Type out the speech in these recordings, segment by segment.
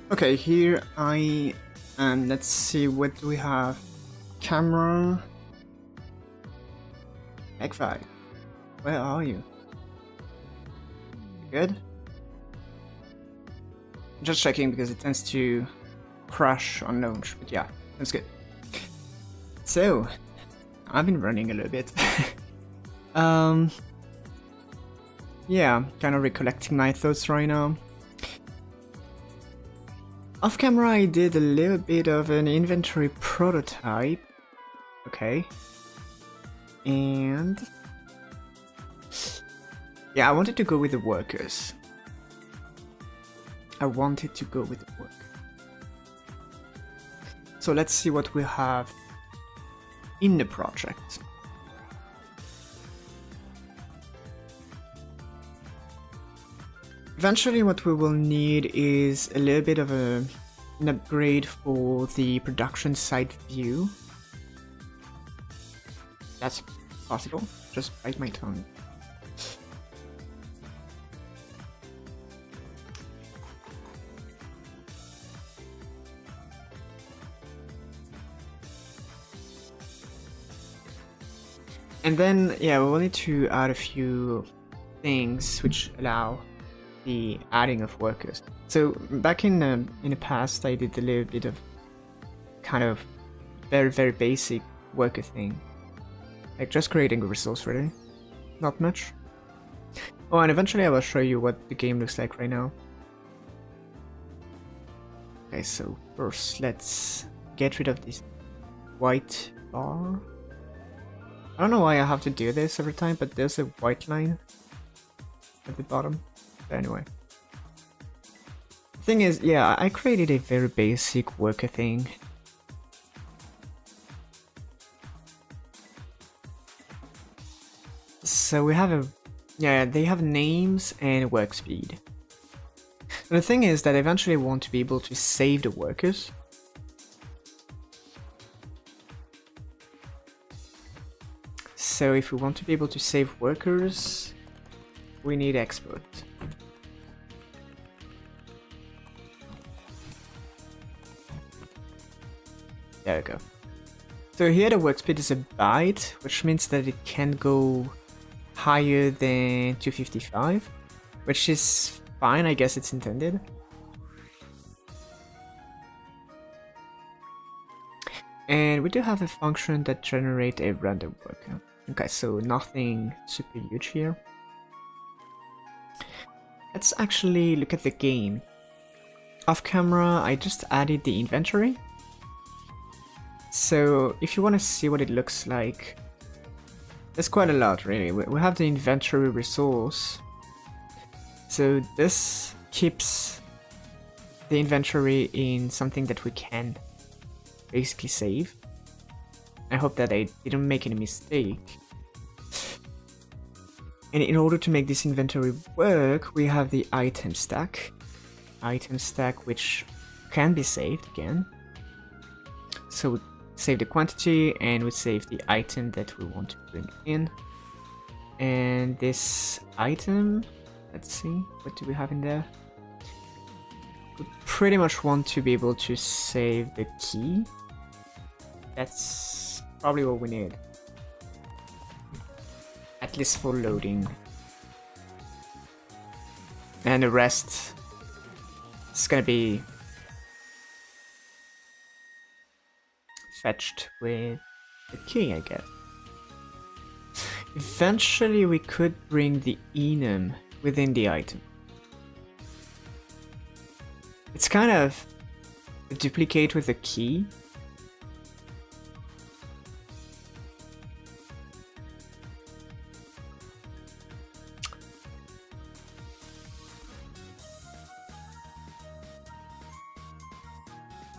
Okay, here I am. Let's see what do we have. Camera. Egg5. Where are you? Good? Just checking because it tends to crash on launch, but yeah, that's good. So, I've been running a little bit. Yeah, kind of recollecting my thoughts right now. Off camera, I did a little bit of an inventory prototype. Okay. And yeah, I wanted to go with the workers. I wanted to go with the work. So let's see what we have in the project. Eventually what we will need is a little bit of an upgrade for the production site view. That's possible. Just bite my tongue. And then, yeah, we will need to add a few things which allow the adding of workers. So back in the past, I did a little bit of kind of very basic worker thing, like just creating a resource, really, not much. Oh, and eventually I will show you what the game looks like right now. Okay, so first let's get rid of this white bar. I don't know why I have to do this every time, but there's a white line at the bottom. But anyway. Thing is, yeah, I created a very basic worker thing. So we have a... yeah, they have names and work speed. And the thing is that I eventually want to be able to save the workers. So if we want to be able to save workers, we need export. There we go. So here the work speed is a byte, which means that it can go higher than 255, which is fine, I guess it's intended. And we do have a function that generates a random worker. Okay, so nothing super huge here. Let's actually look at the game. Off camera, I just added the inventory. So if you want to see what it looks like, there's quite a lot really. We have the inventory resource. So this keeps the inventory in something that we can basically save. I hope that I didn't make any mistake. And in order to make this inventory work, we have the item stack. Item stack which can be saved again. So we save the quantity and we save the item that we want to bring in. And this item, let's see, what do we have in there? We pretty much want to be able to save the key. That's probably what we need. At least for loading. And the rest is gonna be fetched with the key, I guess. Eventually we could bring the enum within the item. It's kind of a duplicate with the key.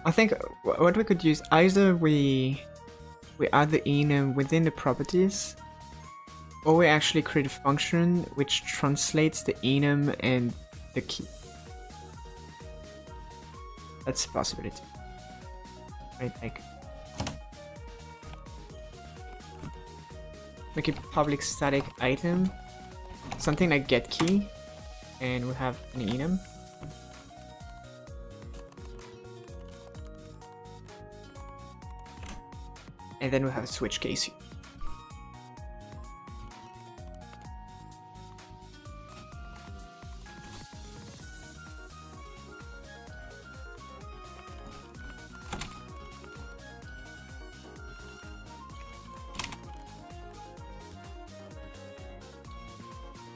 I think what we could use, either we add the enum within the properties, or we actually create a function which translates the enum and the key. That's a possibility. Right, like make a public static item, something like get key, and we have an enum. And then we have a switch case here.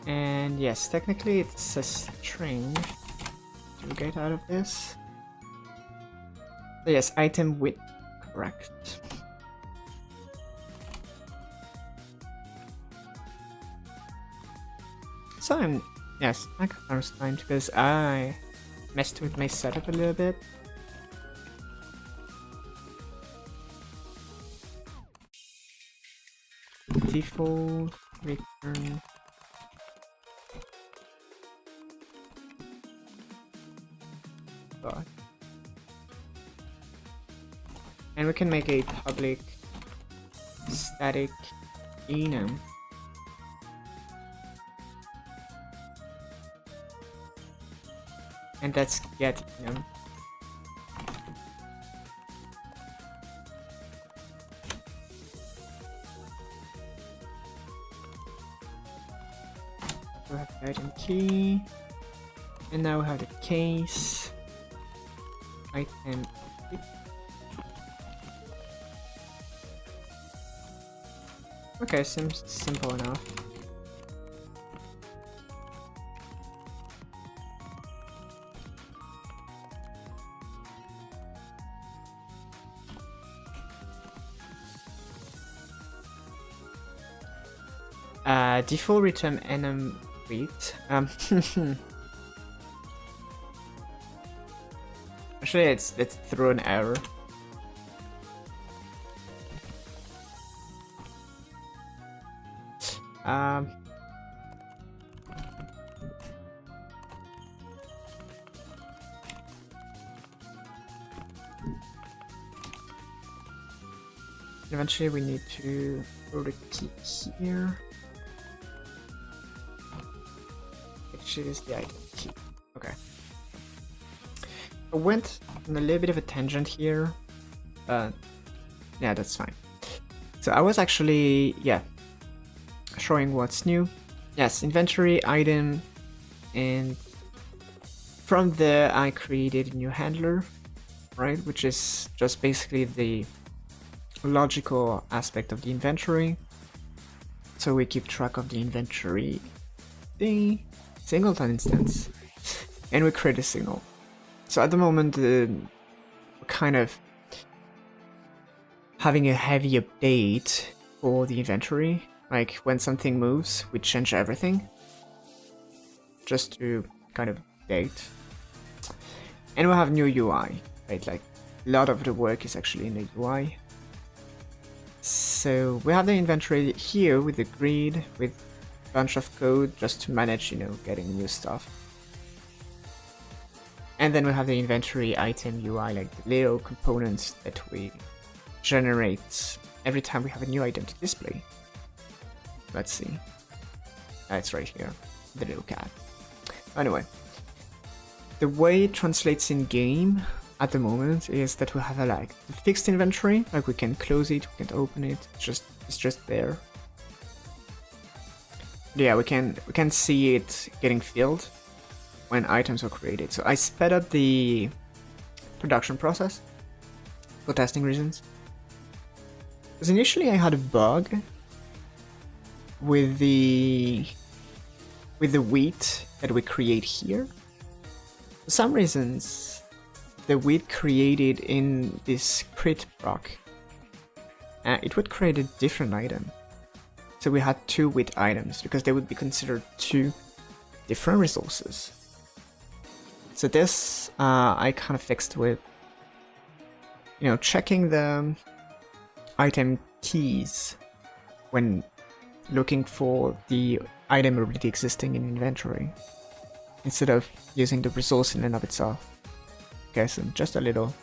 And yes, technically it's a string to get out of this. So yes, item width, correct. So yes, I got understand because I messed with my setup a little bit. Default return. God. And we can make a public static enum. And that's get enum. We have the item key. And now we have the case. Item. Okay, seems simple enough. Default return enum width. Actually, it's through an error. Eventually we need to throw the key here, which is the item key. Okay. I went on a little bit of a tangent here, but yeah, that's fine. So I was actually, yeah, showing what's new. Yes, inventory, item, and from there I created a new handler, right, which is just basically the logical aspect of the inventory. So we keep track of the inventory, the singleton instance, and we create a signal. So at the moment, we're kind of having a heavy update for the inventory. Like when something moves, we change everything just to kind of update. And we have new UI, right? Like a lot of the work is actually in the UI. So we have the inventory here with the grid, with a bunch of code just to manage, you know, getting new stuff. And then we have the inventory item UI, like the little components that we generate every time we have a new item to display. Let's see. It's right here, the little cat. Anyway, the way it translates in game at the moment is that we have a like the fixed inventory, like we can close it, we can open it, it's just there. Yeah, we can see it getting filled when items are created. So I sped up the production process for testing reasons. Because initially I had a bug with the wheat that we create here. For some reasons, the wheat created in this crit proc, it would create a different item. So we had two wheat items because they would be considered two different resources. So this I kind of fixed with, you know, checking the item keys when looking for the item already existing in inventory, instead of using the resource in and of itself. Okay, so just a little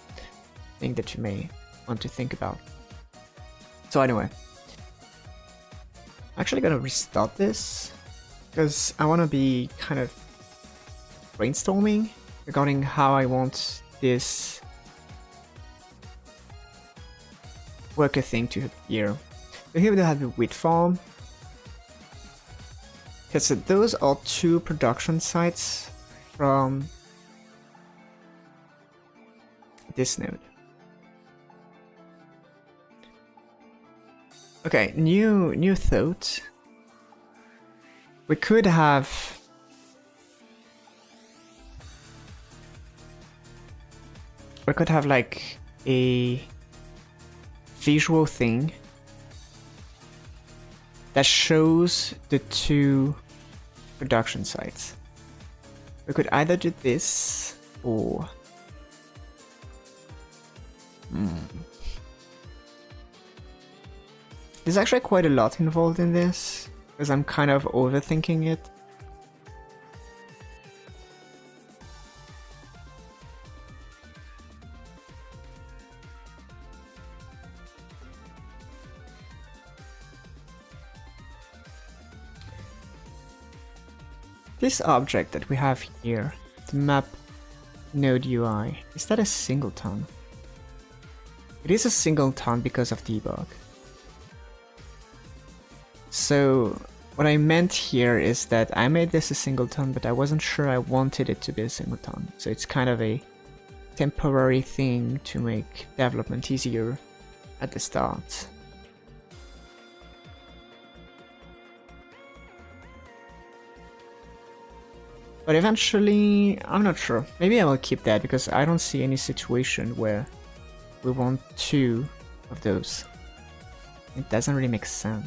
thing that you may want to think about. So anyway, I'm actually gonna restart this because I want to be kind of brainstorming regarding how I want this worker thing to appear. So here we have the wheat farm. Okay, so those are 2 production sites from this node. Okay, new thought. We could have like a visual thing that shows the 2 production sites. We could either do this or there's actually quite a lot involved in this, because I'm kind of overthinking it. This object that we have here, the map node UI, is that a singleton? It is a singleton because of debug. So what I meant here is that I made this a singleton, but I wasn't sure I wanted it to be a singleton. So it's kind of a temporary thing to make development easier at the start. But eventually, I'm not sure. Maybe I will keep that because I don't see any situation where we want 2 of those. It doesn't really make sense.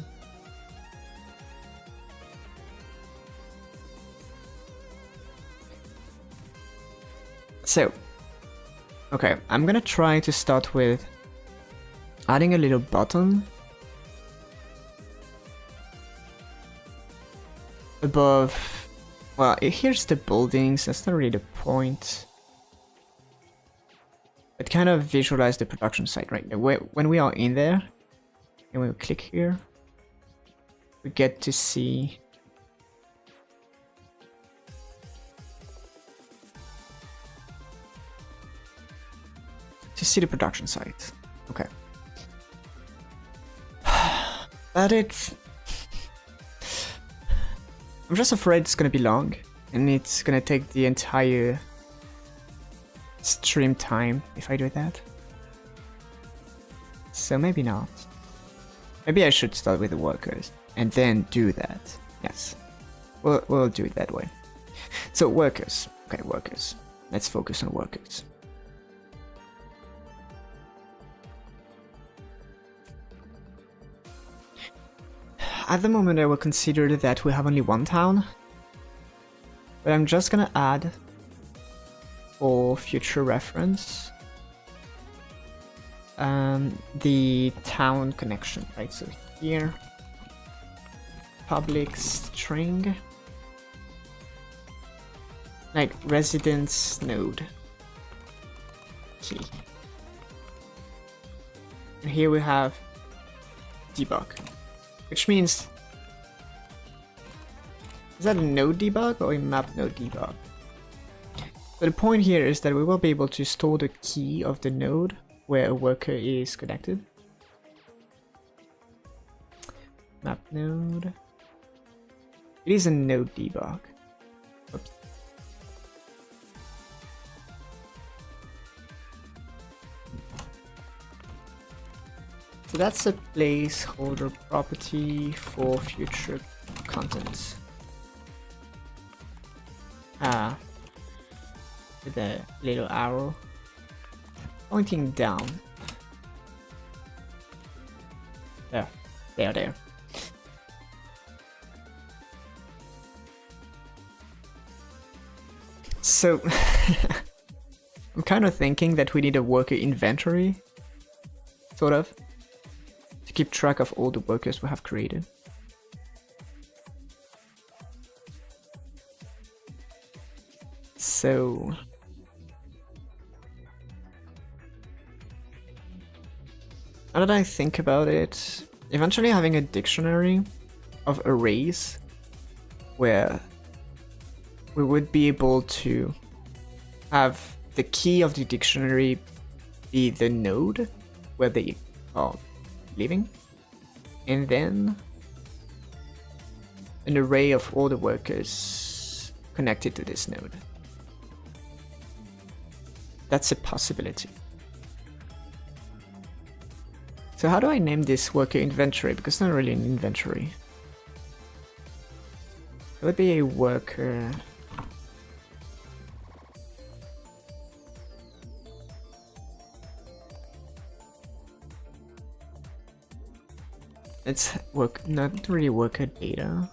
So, okay, I'm gonna try to start with adding a little button above. Well, here's the buildings, that's not really the point. But kind of visualize the production site right now. When we are in there, and we click here, we get to see the production site. Okay. But it's... I'm just afraid it's gonna be long, and it's gonna take the entire stream time if I do that. So maybe not. Maybe I should start with the workers and then do that. Yes, we'll do it that way. So workers. Okay, workers. Let's focus on workers. At the moment I will consider that we have only 1 town, but I'm just gonna add, for future reference, the town connection, right? So here, public string, like residence node key. And here we have debug. Which means, is that a node debug or a map node debug? So the point here is that we will be able to store the key of the node where a worker is connected. Map node. It is a node debug. Oops. So that's a placeholder property for future content. With a little arrow pointing down. There. So I'm kind of thinking that we need a worker inventory, sort of, to keep track of all the workers we have created. So now that I think about it, eventually having a dictionary of arrays where we would be able to have the key of the dictionary be the node where they are leaving, and then an array of all the workers connected to this node. That's a possibility. So how do I name this worker inventory? Because it's not really an inventory. It would be a worker. It's not really worker data.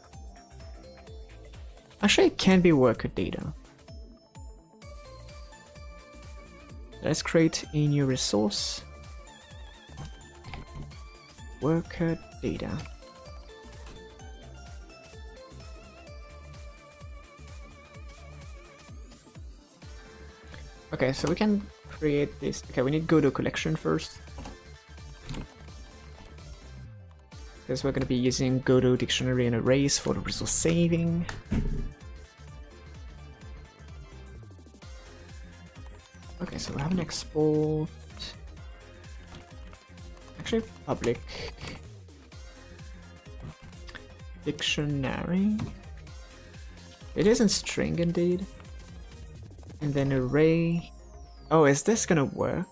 Actually, it can be worker data. Let's create a new resource. Worker data. Okay, so we can create this. Okay, we need Godot collection first, because we're going to be using Godot dictionary and arrays for the resource saving. Okay, so we have an export. Actually, public dictionary. It isn't string indeed. And then array. Oh, is this gonna work?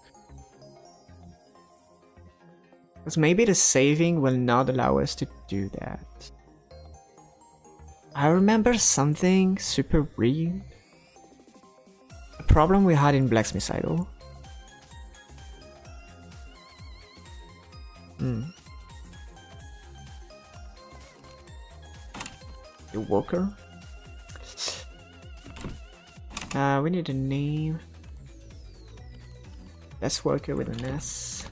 Because maybe the saving will not allow us to do that. I remember something super weird. A problem we had in Blacksmith Idol. The worker. We need a name. Let's worker with an S.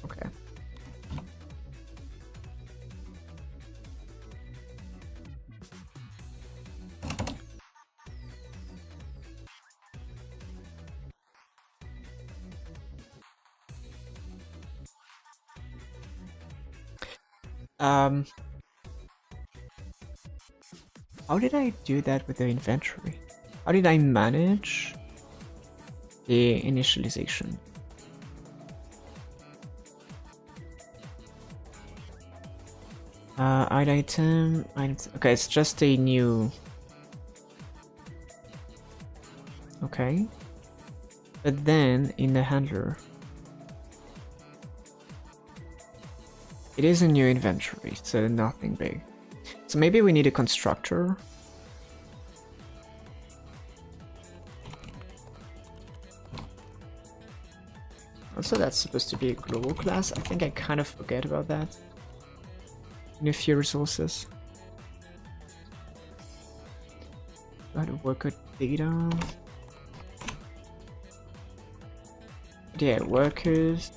Okay. How did I do that with the inventory? How did I manage the initialization? Item. Okay, it's just a new. Okay. But then in the handler, it is a new inventory, so nothing big. So maybe we need a constructor. Also, that's supposed to be a global class. I think I kind of forget about that in a few resources. Got to work with data. Yeah, workers.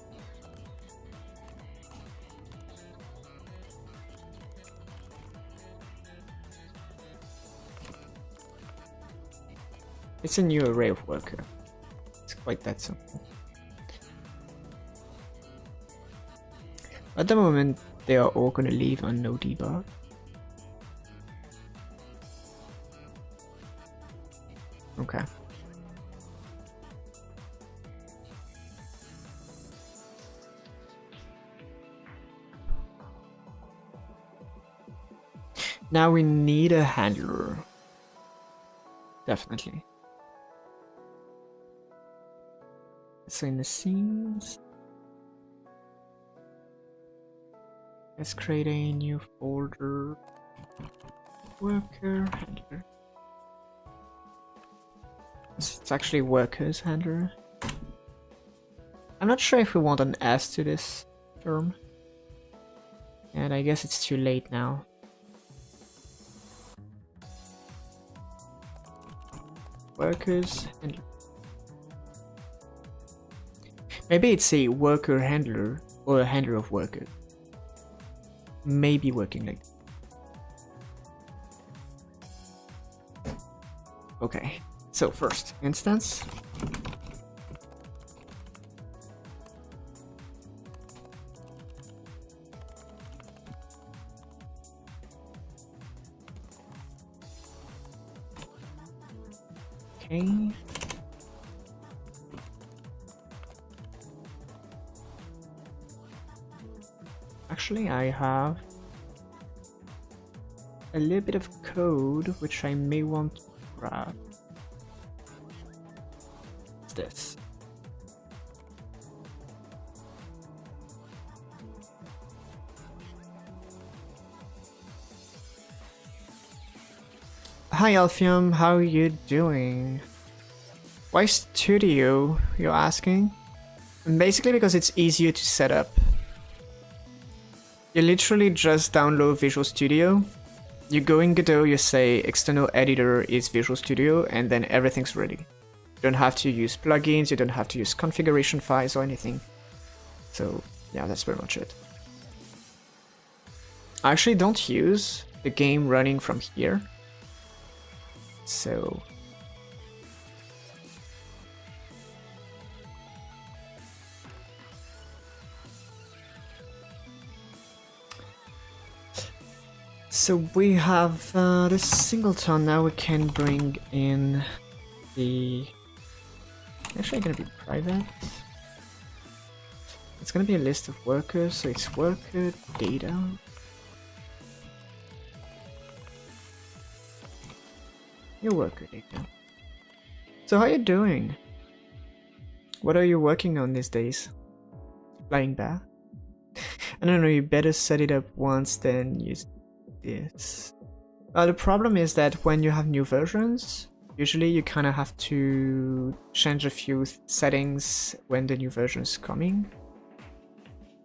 It's a new array of worker. It's quite that simple. At the moment, they are all gonna leave on no debug. Okay. Now we need a handler. Definitely. So in the scenes, let's create a new folder. Worker handler. It's actually workers handler. I'm not sure if we want an S to this term. And I guess it's too late now. Workers handler. Maybe it's a worker handler or a handler of workers. Maybe working like that. Okay, so first instance. Okay. actually I have a little bit of code which I may want to grab. What's this? Hi Alphium, how are you doing? Why Studio, you're asking? And basically because it's easier to set up. You literally just download Visual Studio. You go in Godot, you say external editor is Visual Studio, and then everything's ready. You don't have to use plugins, you don't have to use configuration files or anything. So yeah, that's pretty much it. I actually don't use the game running from here. So we have this singleton. Now we can bring in the... Actually gonna be private. It's gonna be a list of workers, so it's worker data. Your worker data. So how are you doing? What are you working on these days? Flying back? I don't know, you better set it up once then use this. The problem is that when you have new versions, usually you kind of have to change a few settings when the new version is coming.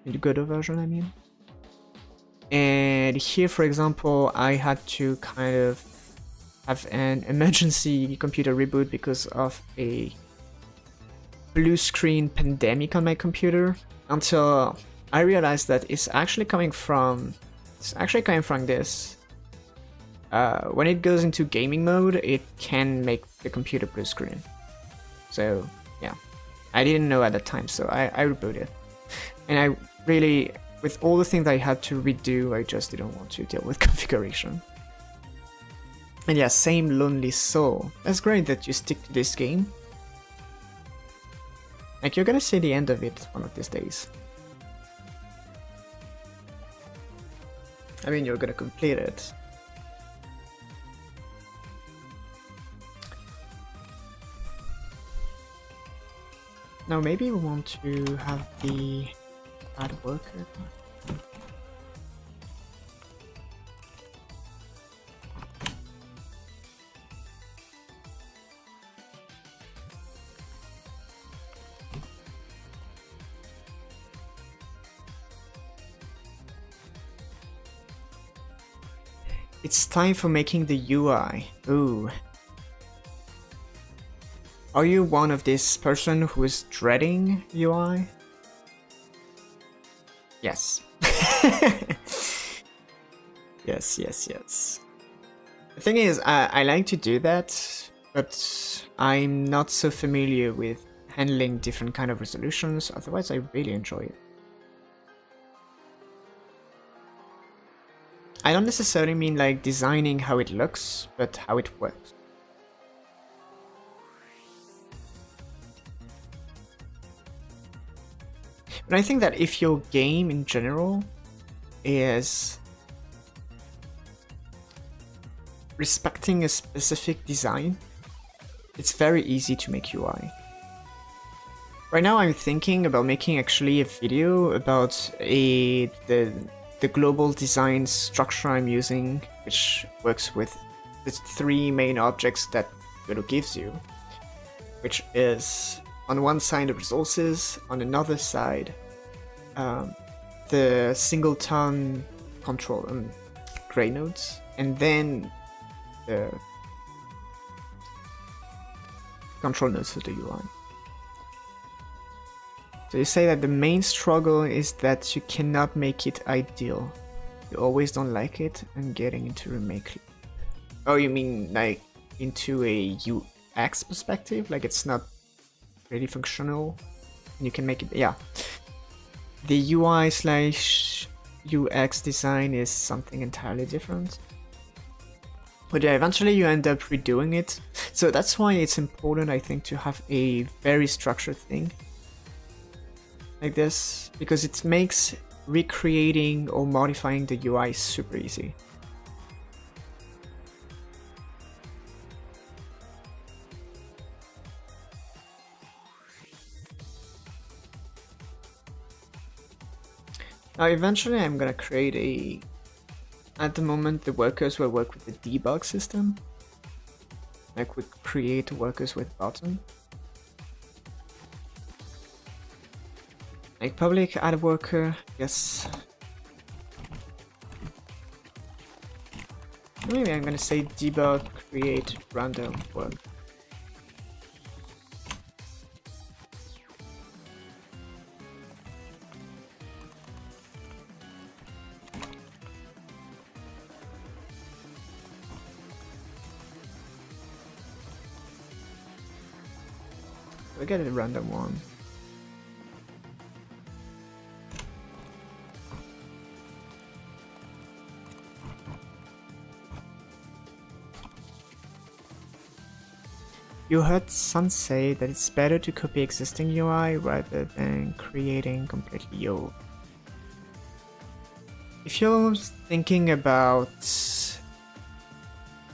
The Godot version, I mean. And here, for example, I had to kind of have an emergency computer reboot because of a blue screen pandemic on my computer, until I realized that it's actually coming from this. When it goes into gaming mode, it can make the computer blue screen. So yeah, I didn't know at that time, so I rebooted. And I really, with all the things I had to redo, I just didn't want to deal with configuration. And yeah, same Lonely Soul. That's great that you stick to this game. Like, you're gonna see the end of it one of these days. I mean, you're gonna complete it. Now maybe we want to have the add worker. It's time for making the UI. Ooh. Are you one of this person who is dreading UI? Yes. yes. The thing is, I like to do that, but I'm not so familiar with handling different kind of resolutions, otherwise I really enjoy it. I don't necessarily mean like designing how it looks, but how it works. But I think that if your game in general is respecting a specific design, it's very easy to make UI. Right now I'm thinking about making actually a video about the global design structure I'm using, which works with the three main objects that Godot gives you, which is on one side the resources, on another side the singleton control gray nodes, and then the control nodes for the UI. So you say that the main struggle is that you cannot make it ideal. You always don't like it and getting into remake. Oh, you mean like into a UX perspective? Like it's not really functional and you can make it, yeah. The UI / UX design is something entirely different. But yeah, eventually you end up redoing it. So that's why it's important, I think, to have a very structured thing like this, because it makes recreating or modifying the UI is super easy. Now eventually I'm gonna create a... At the moment the workers will work with the debug system. I could create workers with button. Like public add worker, yes. Maybe I'm gonna say debug create random work. We get a random one. You heard some say that it's better to copy existing UI rather than creating completely new. If you're thinking about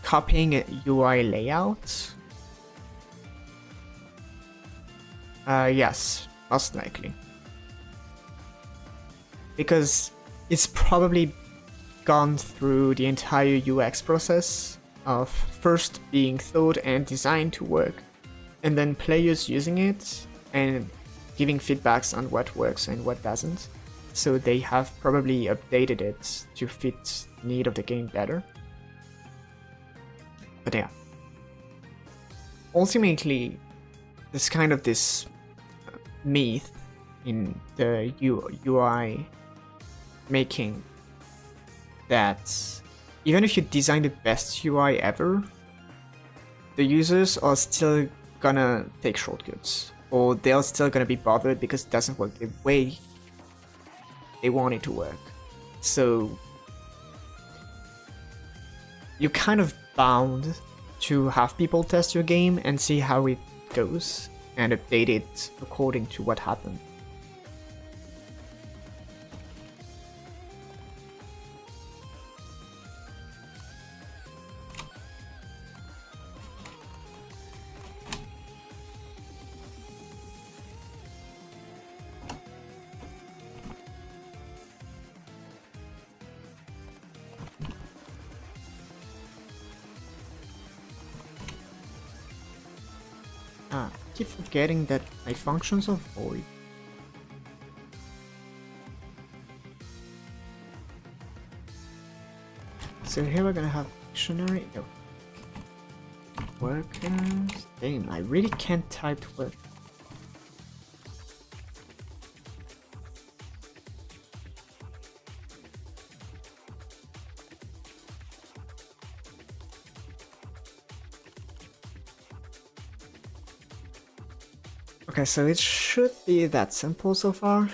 copying a UI layout, yes, most likely. Because it's probably gone through the entire UX process of first being thought and designed to work, and then players using it and giving feedbacks on what works and what doesn't. So they have probably updated it to fit the need of the game better. But yeah. Ultimately, there's kind of this myth in the UI making that even if you design the best UI ever, the users are still gonna take shortcuts, or they're still gonna be bothered because it doesn't work the way they want it to work. So you're kind of bound to have people test your game and see how it goes and update it according to what happened. I keep forgetting that my functions are void. So here we're gonna have dictionary. No. Workers. Damn, I really can't type work. Okay, so it should be that simple so far.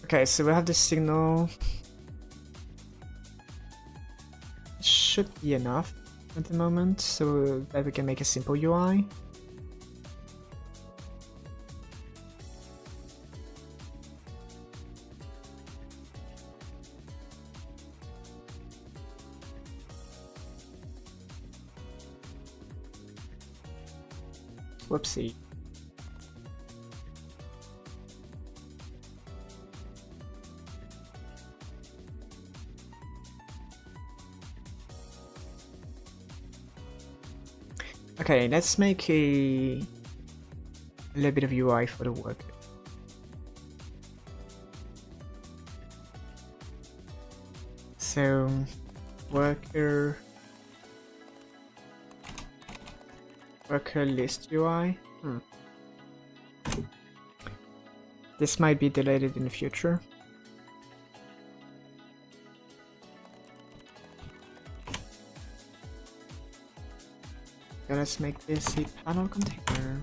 Okay, so we have the signal. It should be enough at the moment, so that we can make a simple UI. Whoopsie. Okay, let's make a little bit of UI for the worker. So, worker Worker list UI. This might be deleted in the future. Okay, let's make this a panel container.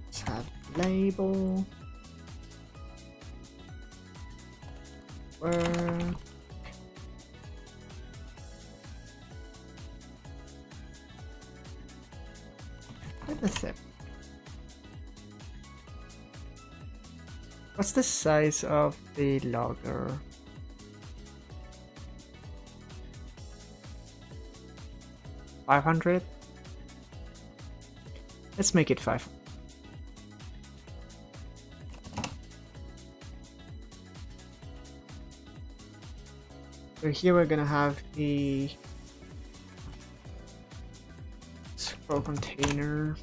Let's have label. Work. That's it. What's the size of the logger? $500? Let's make it 5. So here we're gonna have the scroll container.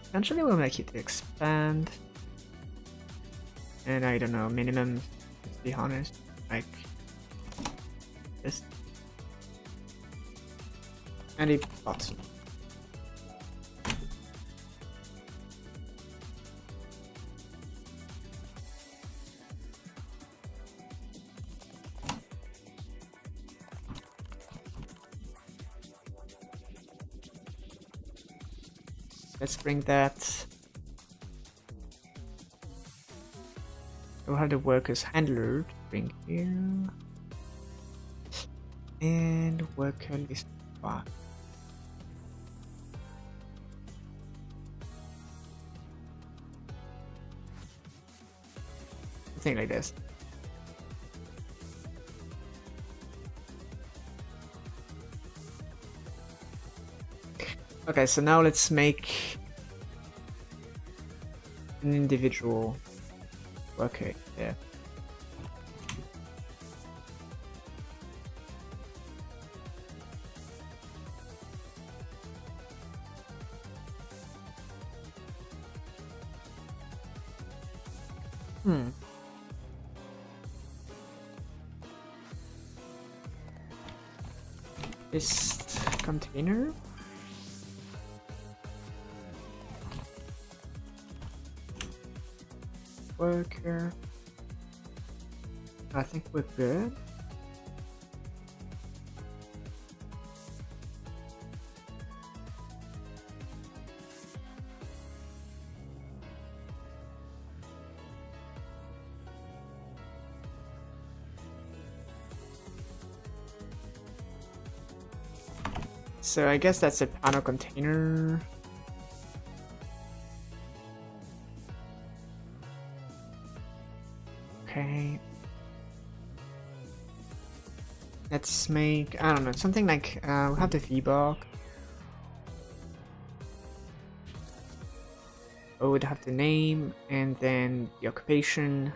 Eventually we'll make it expand. And I don't know, minimum, let's be honest, like this. And a button. Let's bring that. We'll have the workers handler to bring here. And worker list 5. Something like this. Okay, so now let's make an individual worker there. This container. Worker. I think we're good. So I guess that's a panel container. Okay. Let's make, I don't know, something like, we'll have the VBlock. Oh, we'd have the name and then the occupation.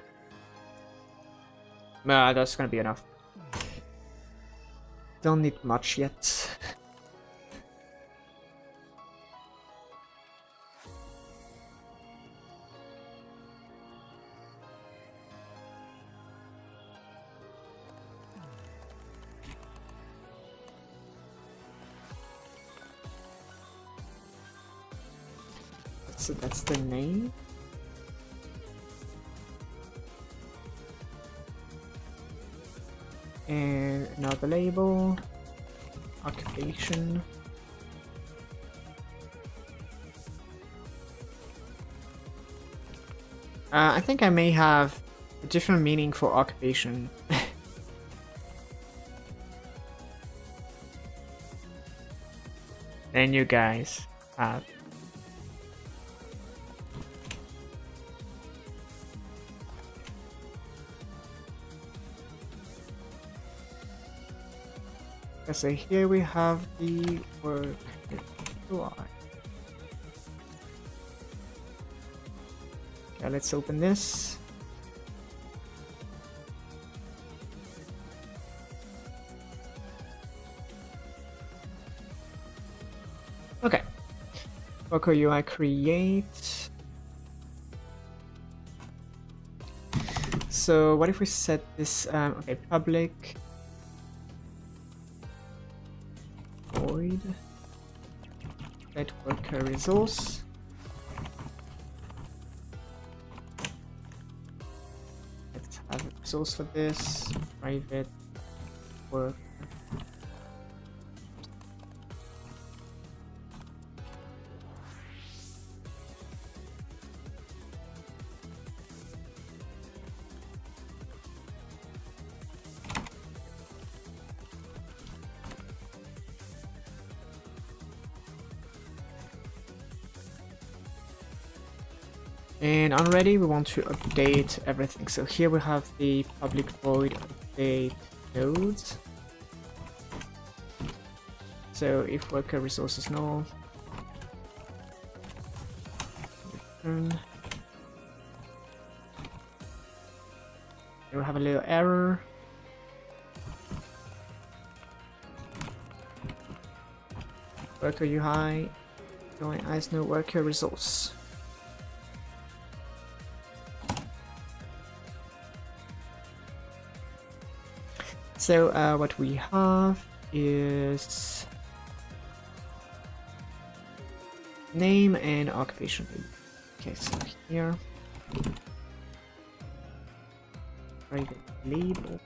Nah, that's gonna be enough. Don't need much yet. So that's the name. And another label, occupation. I think I may have a different meaning for occupation. than you guys have. So here we have the work UI. Okay, let's open this. Worker UI create. So what if we set this, okay, public void let worker resource. Let's have a resource for this, private work. And on ready, we want to update everything. So here we have the public void update nodes. So if worker resource is null, return. We'll have a little error. Worker UI going as no worker resource. So what we have is name and occupation. Okay, so here private label.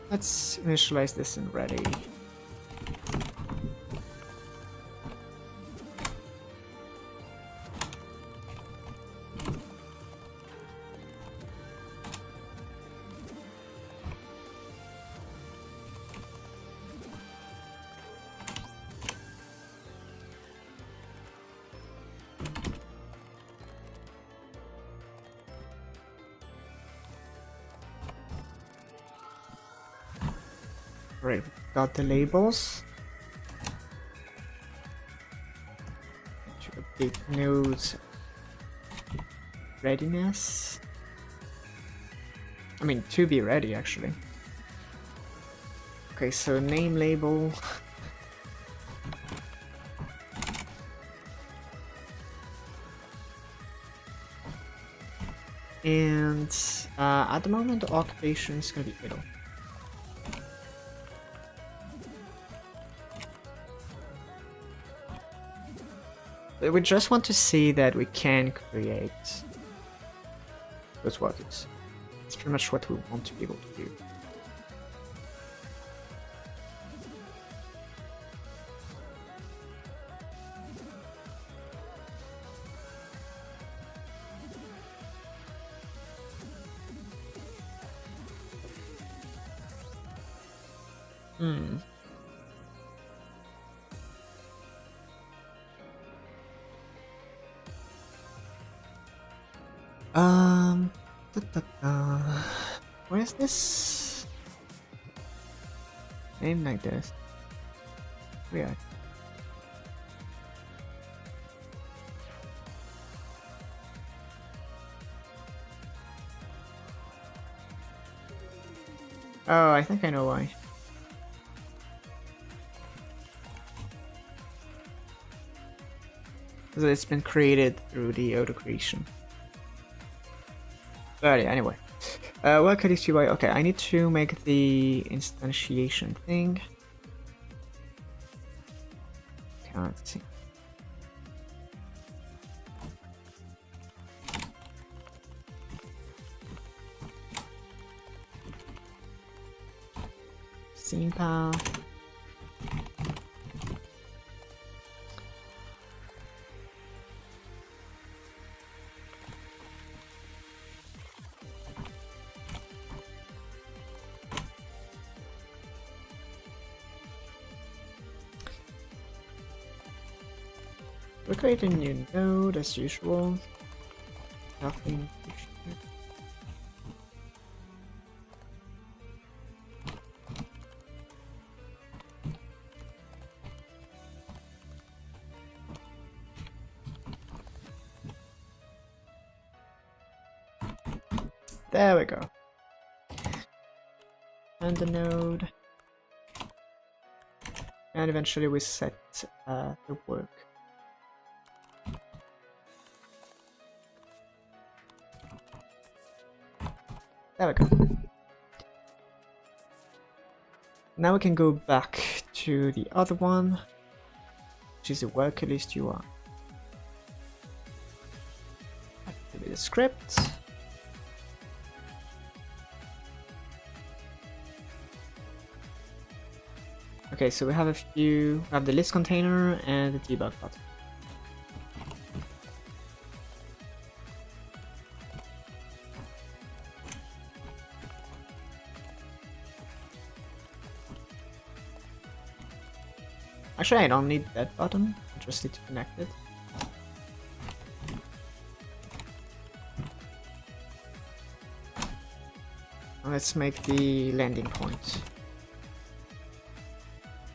Let's initialize this in ready. Right, got the labels. To update nodes readiness. I mean, to be ready actually. Okay, so name label. And at the moment, the occupation is gonna be idle. We just want to see that we can create those workers. That's pretty much what we want to be able to do. Where is this? Name like this. Weird. Oh, I think I know why. Because it's been created through the auto creation. But yeah, anyway. Worker is UI. Okay, I need to make the instantiation thing. Can't see. Scene path. We'll create a new node as usual. Nothing. There we go. And the node. And eventually we set the work. There we go. Now we can go back to the other one, which is the worker list UI. Activate the script. Okay, so we have we have the list container and the debug button. Actually, I don't need that button, I just need to connect it. Let's make the landing point.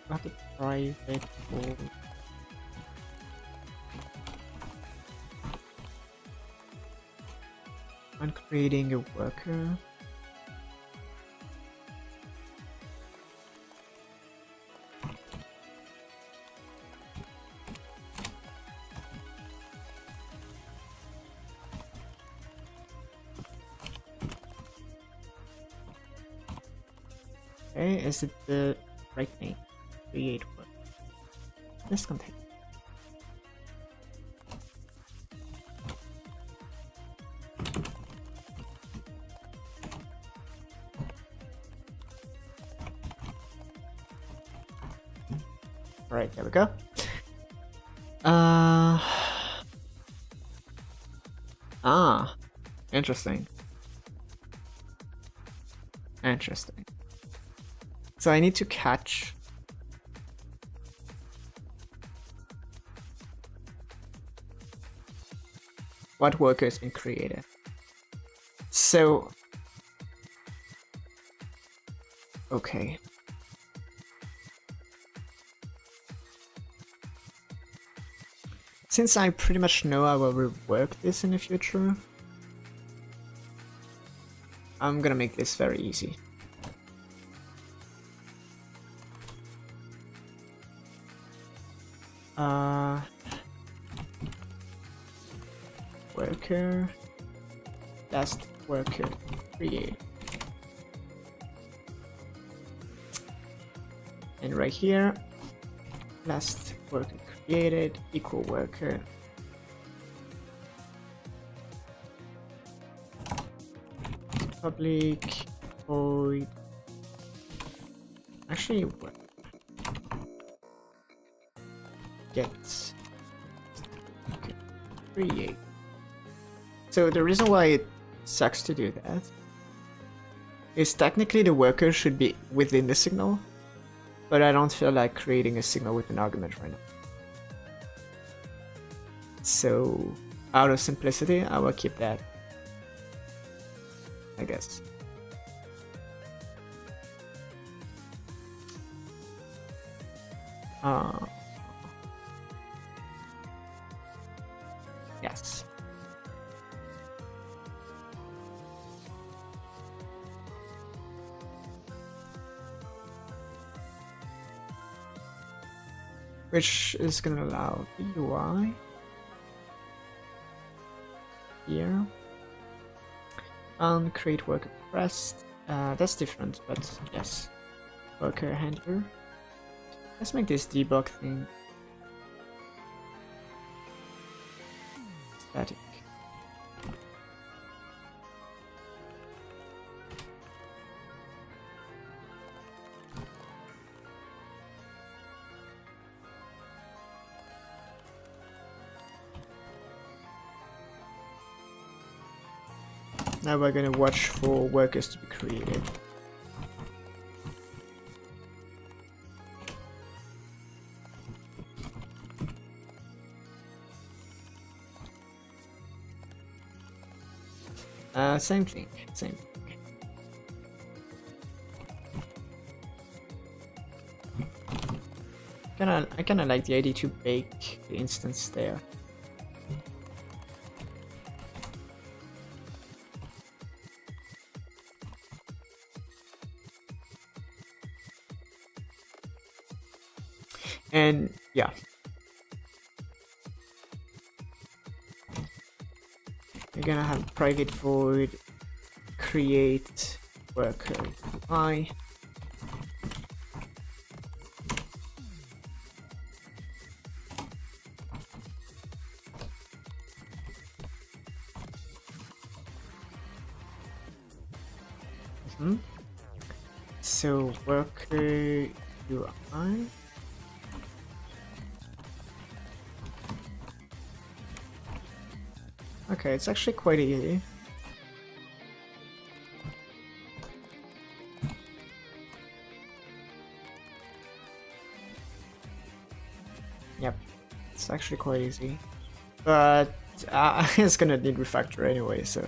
I have to private for... I'm creating a worker. Okay, is it the right name? Create work. This container. Alright, there we go. Interesting. Interesting. So I need to catch what worker has been created. So, okay. Since I pretty much know I will rework this in the future, I'm gonna make this very easy. Worker, last worker create. And right here, last worker created equal worker. Public void. Actually, what? Get okay. Create. So the reason why it sucks to do that is technically the worker should be within the signal, but I don't feel like creating a signal with an argument right now. So out of simplicity, I will keep that, I guess. Yes. Which is going to allow the UI here and create worker pressed. That's different, but yes, worker handler. Let's make this debug thing static. Now we're gonna watch for workers to be created. Same thing, same thing. I kinda like the idea to bake the instance there. And yeah. You're gonna have private void create worker UI. So worker UI. Okay, it's actually quite easy. Yep, it's actually quite easy. But it's gonna need refactor anyway, so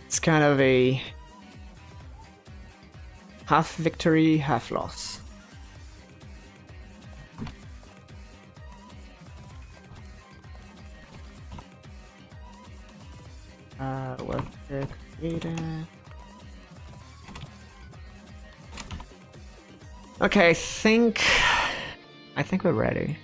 it's kind of a half victory, half loss. Worker created. Okay, I think we're ready.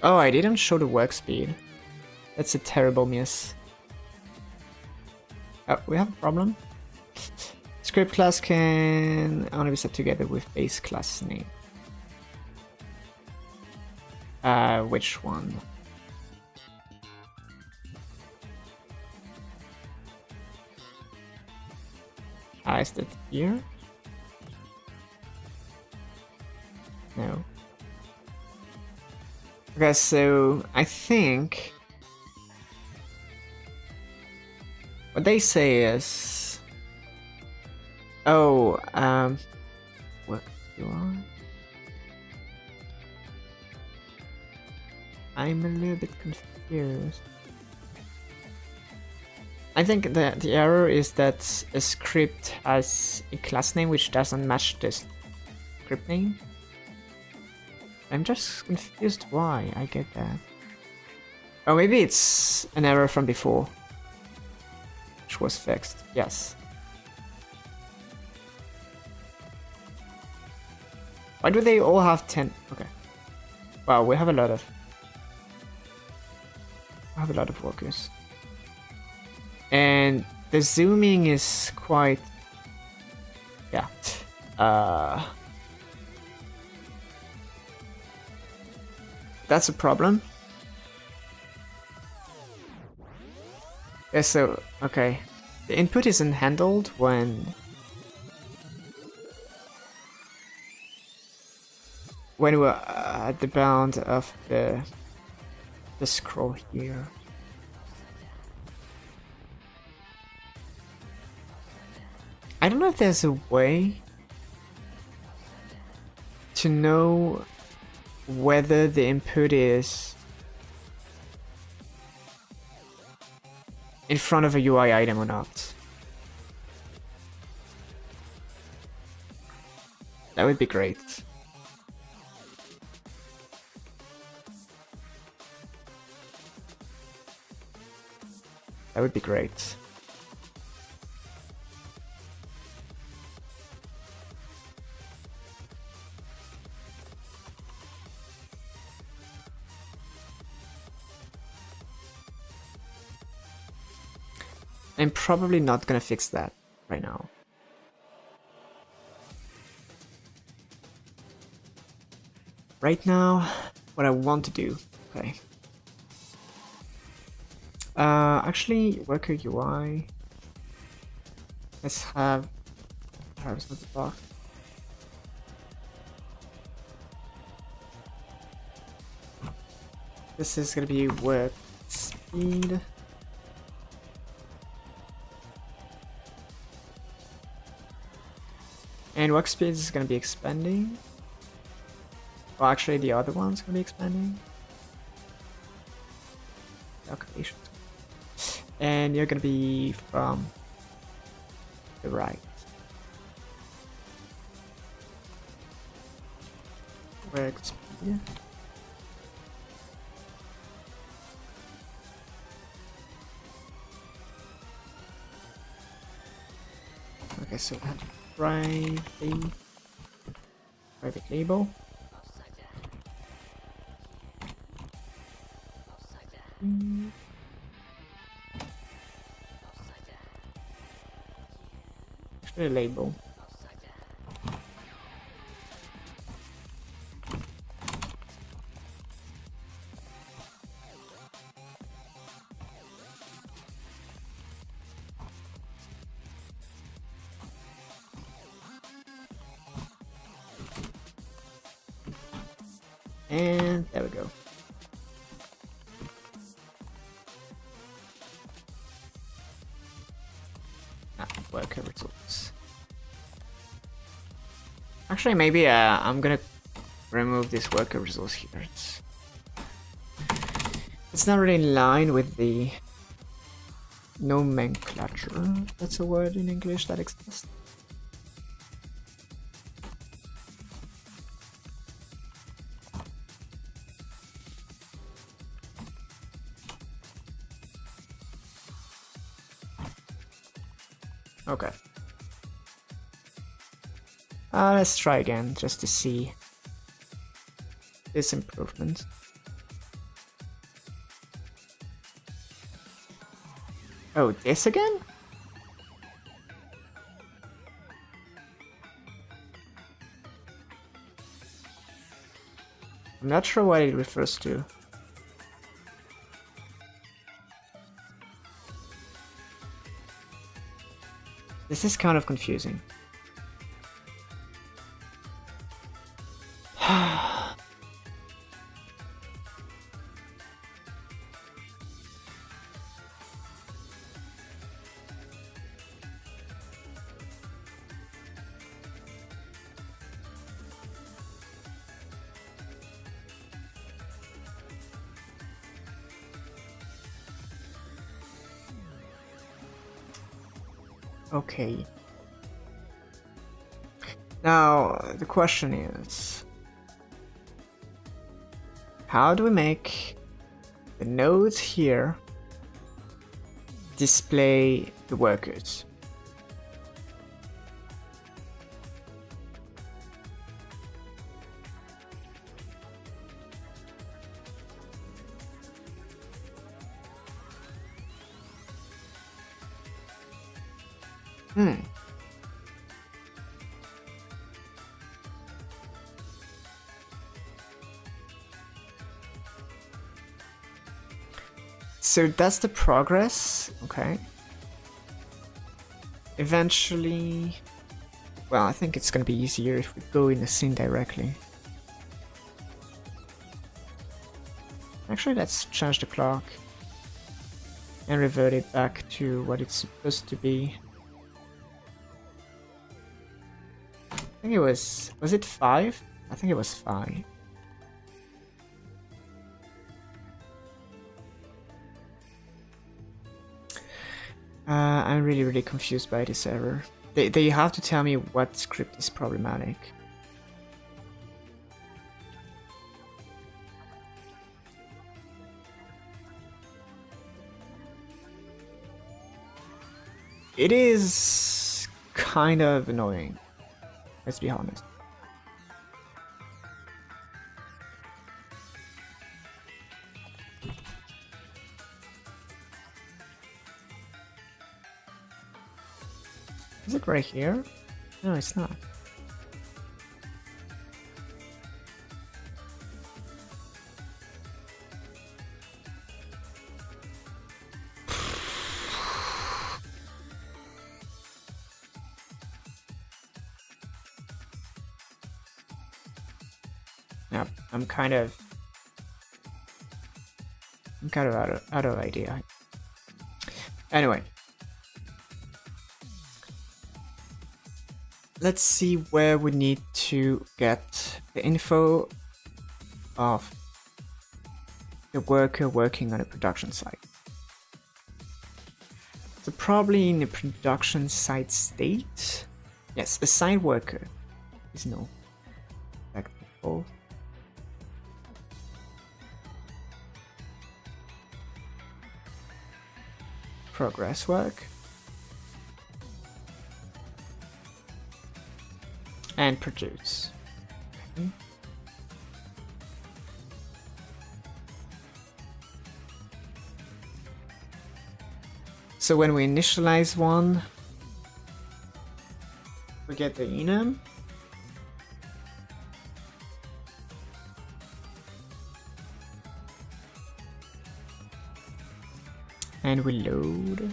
Oh, I didn't show the work speed. That's a terrible miss. Oh, we have a problem. Script class can only be set together with base class name. Which one? Is that here? No. Okay, so I think what they say is, oh, what you are? I'm a little bit confused. I think that the error is that a script has a class name which doesn't match the script name. I'm just confused why I get that. Oh, maybe it's an error from before, which was fixed. Yes. Why do they all have 10? Okay. Wow, we have a lot of workers. And the zooming is quite, yeah. That's a problem. Yeah, so, okay. The input isn't handled when we're at the bound of the scroll here. I don't know if there's a way to know whether the input is in front of a UI item or not. That would be great. That would be great. I'm probably not gonna fix that right now. Right now, what I want to do, okay. Actually, worker UI. Let's have the box. This is gonna be work speed. And work speed is gonna be expanding. Well, actually, the other one's gonna be expanding. Calculations. And you're gonna be from the right. Work speed. Okay, so we have private label. Actually, a label. And there we go. Worker results. Actually, maybe I'm gonna remove this worker resource here. It's not really in line with the nomenclature. That's a word in English that exists. Okay. Let's try again just to see this improvement. Oh, this again? I'm not sure what it refers to. This is kind of confusing. Okay. Now, the question is, how do we make the nodes here display the workers? So that's the progress, okay. Eventually, well, I think it's gonna be easier if we go in the scene directly. Actually, let's change the clock and revert it back to what it's supposed to be. I think it was it 5? I think it was 5. I'm really confused by this error. They have to tell me what script is problematic. It is kind of annoying, let's be honest. Is it right here? No, it's not. Yep, I'm kind of out of idea. Anyway. Let's see where we need to get the info of the worker working on a production site. So probably in the production site state. Yes, assigned worker is no. Back to default. Progress work. and produce. Okay. So when we initialize one, we get the enum. And we load.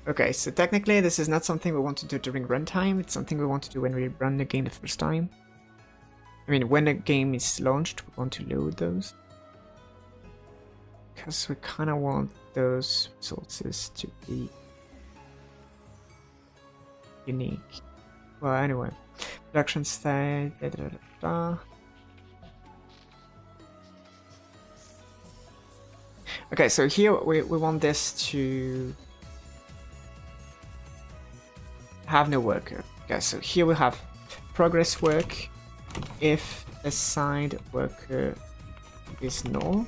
Okay, so technically this is not something we want to do during runtime, it's something we want to do when we run the game the first time. I mean, when the game is launched, we want to load those. Because we kind of want those resources to be unique. Well, anyway, production state, da, da, da, da. Okay, so here we want this to have no worker. Okay, so here we have progress work if assigned worker is null.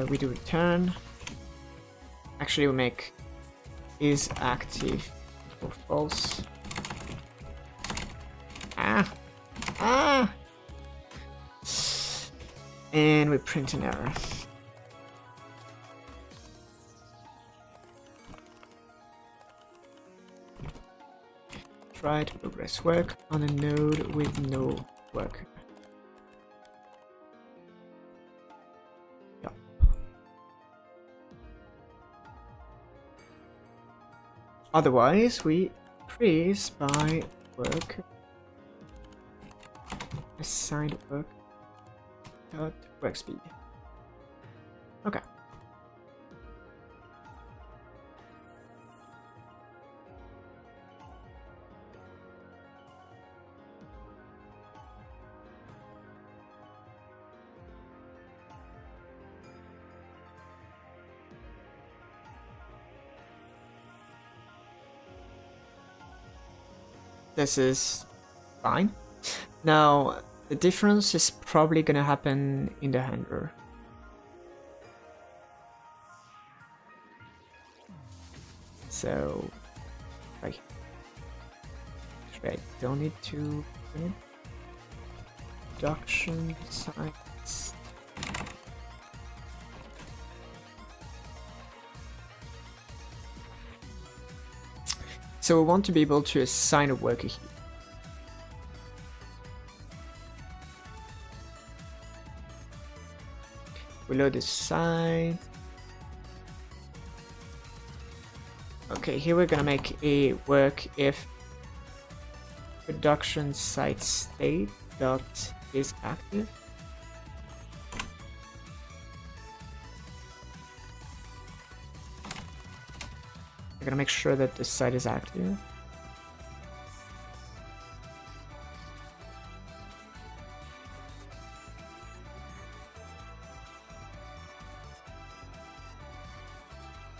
We do return. Actually, we make is active or false. And we print an error. Try to progress work on a node with no worker. Yep. Otherwise, we increase by worker assigned work dot work speed. Okay. This is fine. Now, the difference is probably gonna happen in the handler. So, right. I don't need to production sites. So we want to be able to assign a worker here. We load this site. Okay, here we're gonna make a work if production site state dot is active. We're gonna make sure that the site is active.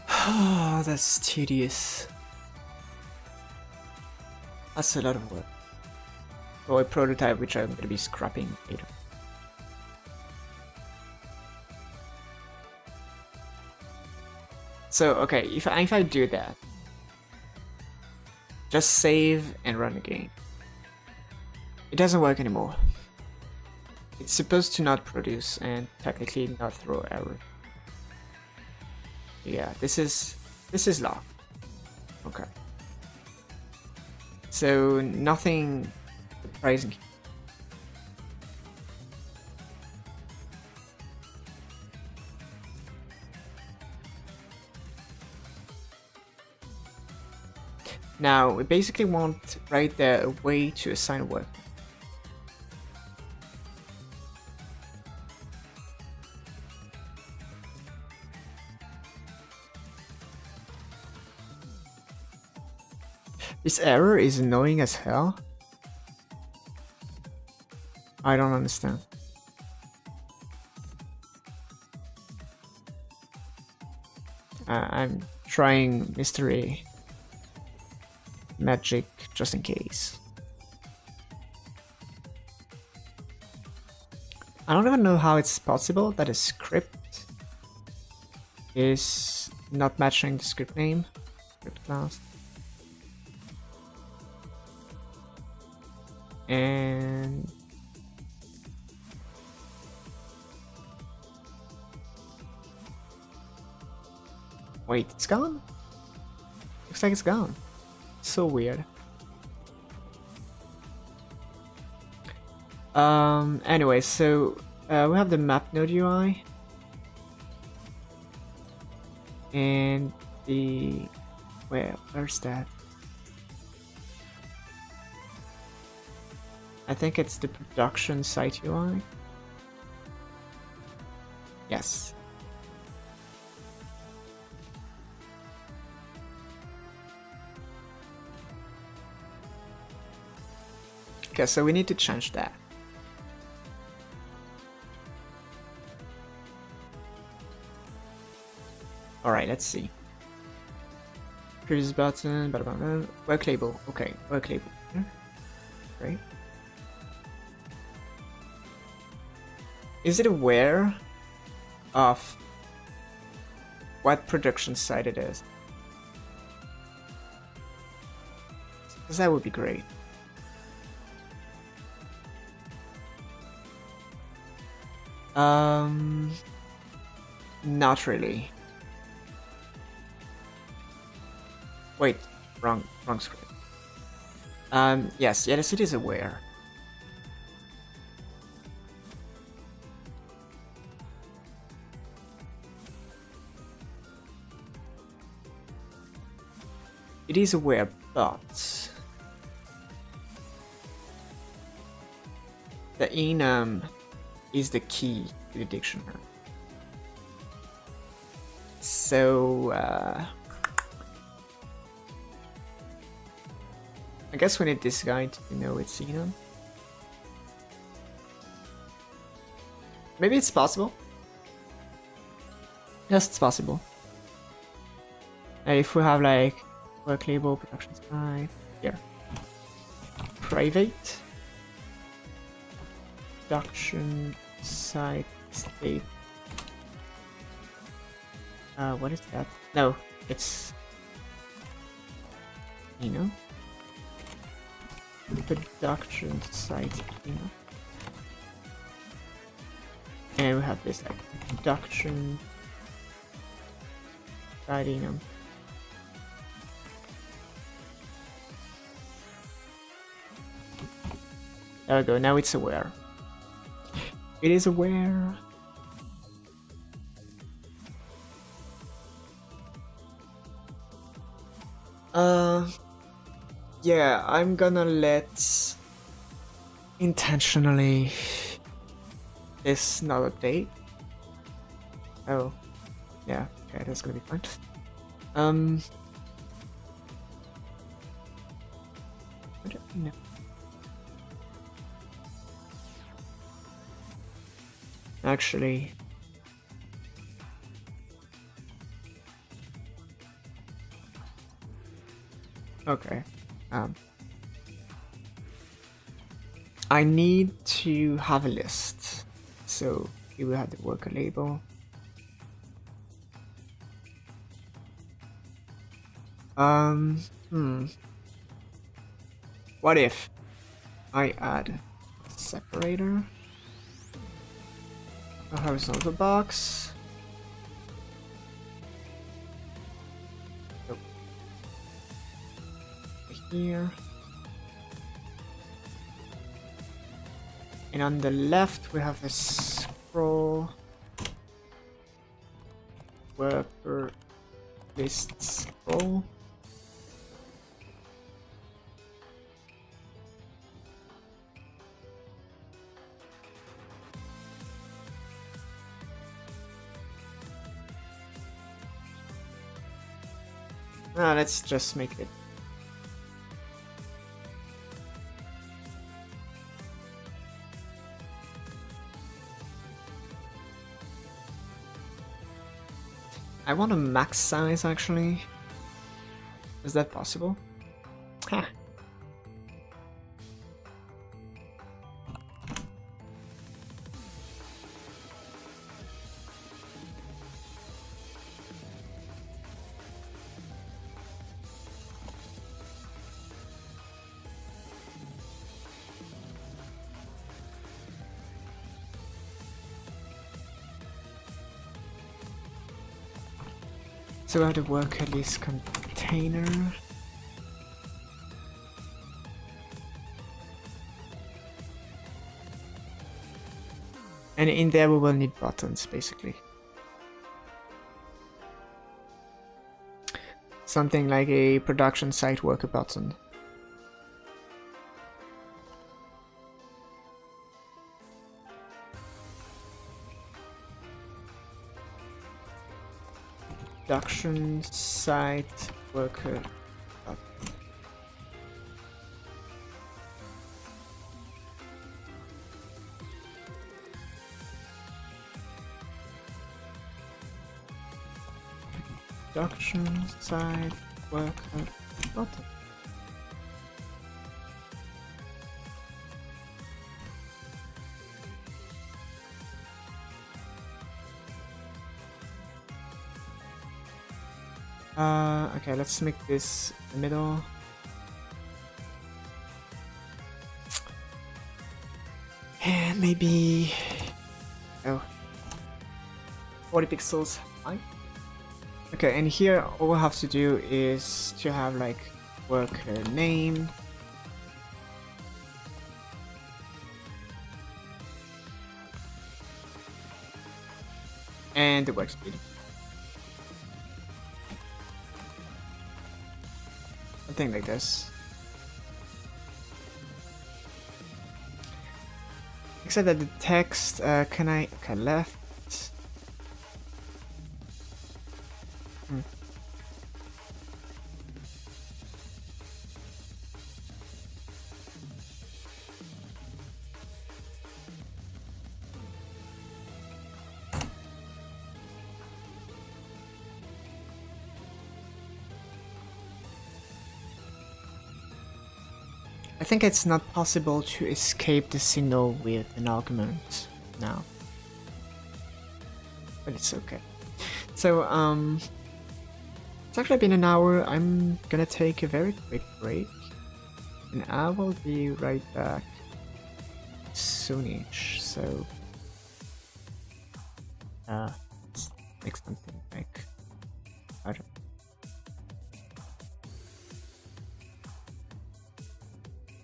Oh, that's tedious. That's a lot of work. For a prototype which I'm gonna be scrapping later. So, okay, if I do that, just save and run again. It doesn't work anymore. It's supposed to not produce and technically not throw error. Yeah, this is locked. Okay. So nothing surprising. Now, we basically want right there a way to assign work. This error is annoying as hell. I don't understand. I'm trying mystery magic just in case. I don't even know how it's possible that a script is not matching the script name, script class. And wait, it's gone? Looks like it's gone. So weird. Anyway, so we have the map node UI and the where's that? I think it's the production site UI. Yes. Okay, so we need to change that. Alright, let's see. Previous button, blah, blah, blah. Work label. Okay, work label. Great. Is it aware of what production site it is? Because that would be great. Not really. Wait, wrong script. Yes, it is aware. It is aware, but the enum is the key to the dictionary. So I guess we need this guy to know it's enum. Maybe it's possible. Yes, it's possible. And if we have like work label, production site, here. Private. Production site state. What is that? No, it's production site and we have this like production site There we go, now it's aware. It is aware. Yeah, I'm gonna let intentionally this not update. Oh, yeah, okay, that's gonna be fine. No. Actually, okay. I need to have a list. So here we have the worker label. What if I add a separator, a horizontal box, here, and on the left we have the scroll worker list scroll. Let's just make it. I want a max size actually. Is that possible? Ha! So we have to work at this container. And in there we will need buttons, basically. Something like a production site worker button. Production site worker button. Production site worker button. Okay, let's make this the middle. And maybe 40 pixels high. Okay, and here all we have to do is to have like worker name. And the work speed. Something like this. Except that the text, okay, left. I think it's not possible to escape the signal with an argument now. But it's okay. So, it's actually been an hour. I'm gonna take a very quick break. And I will be right back soonish. So, let's make something like, I don't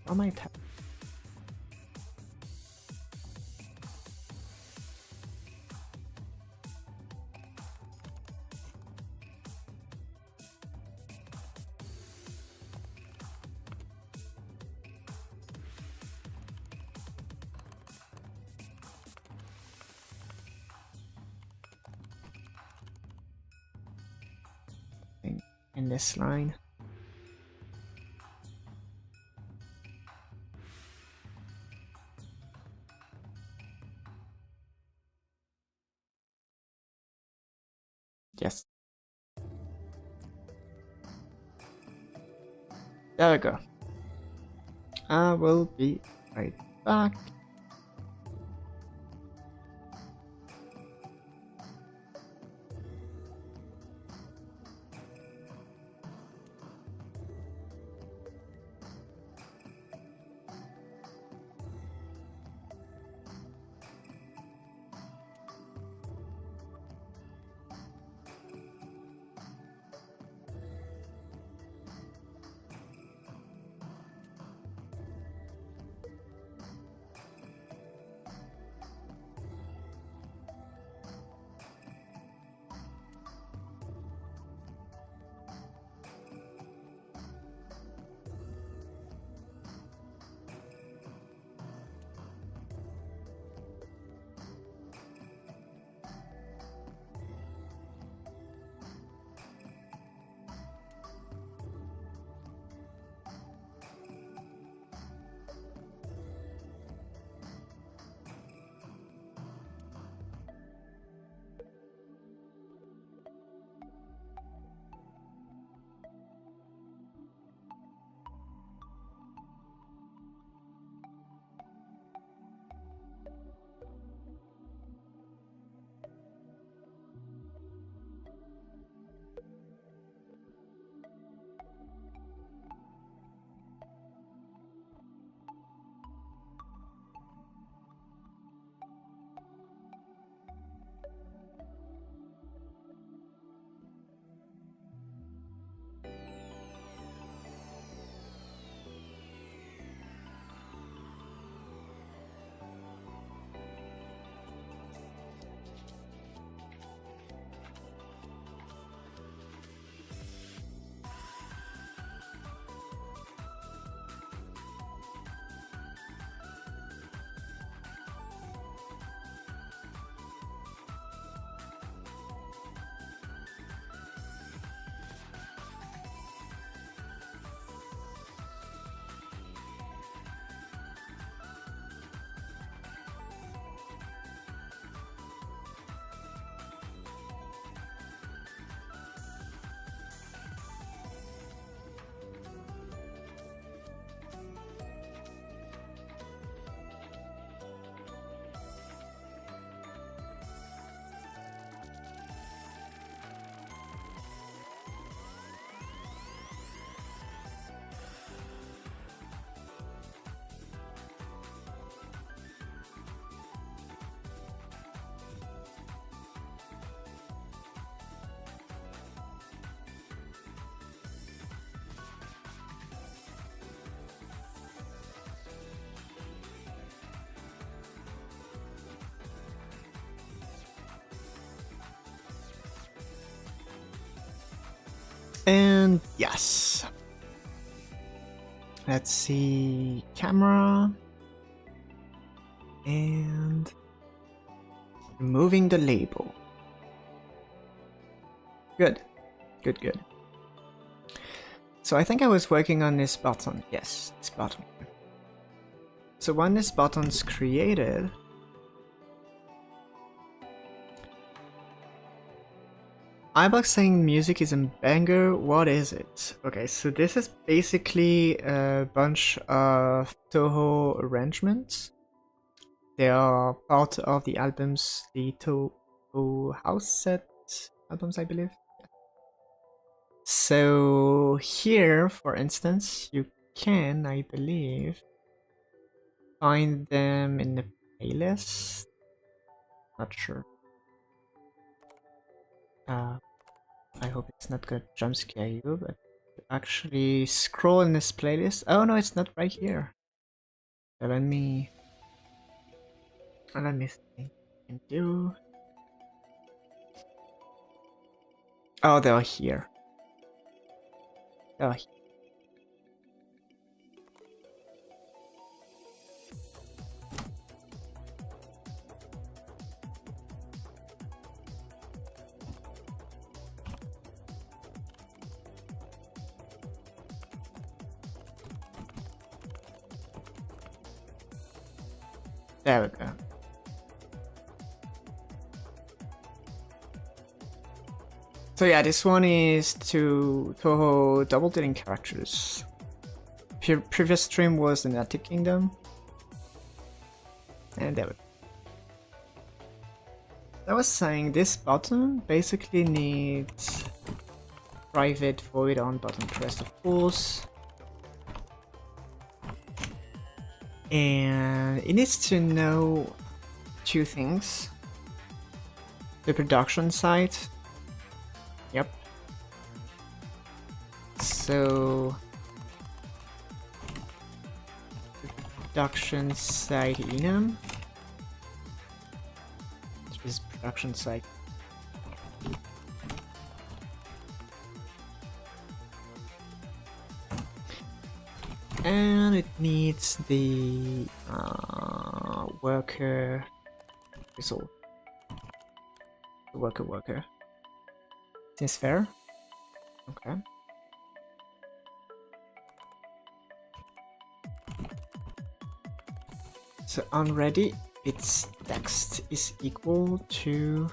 I might have. In this line. Yes. There we go. I will be right back. And yes. Let's see, camera. And removing the label. Good, good, good. So I think I was working on this button. Yes, this button. So when this button's created, iBox saying music is a banger. What is it? Okay, so this is basically a bunch of Toho arrangements. They are part of the albums, the Toho house set albums, I believe. So here, for instance, you can, I believe, find them in the playlist. Not sure. I hope it's not gonna jump scare you, but actually scroll in this playlist. Oh no, it's not right here. So let me see. Can do. Oh, they're here. They're here. There we go. So yeah, this one is to Toho double dealing characters. Previous stream was the United Kingdom. And there we go. I was saying this button basically needs private void on button pressed, of course. And it needs to know two things. The production site. Yep. So the production site enum. This is production site. And it needs the worker result. The worker. Is this fair? Okay. So on ready, its text is equal to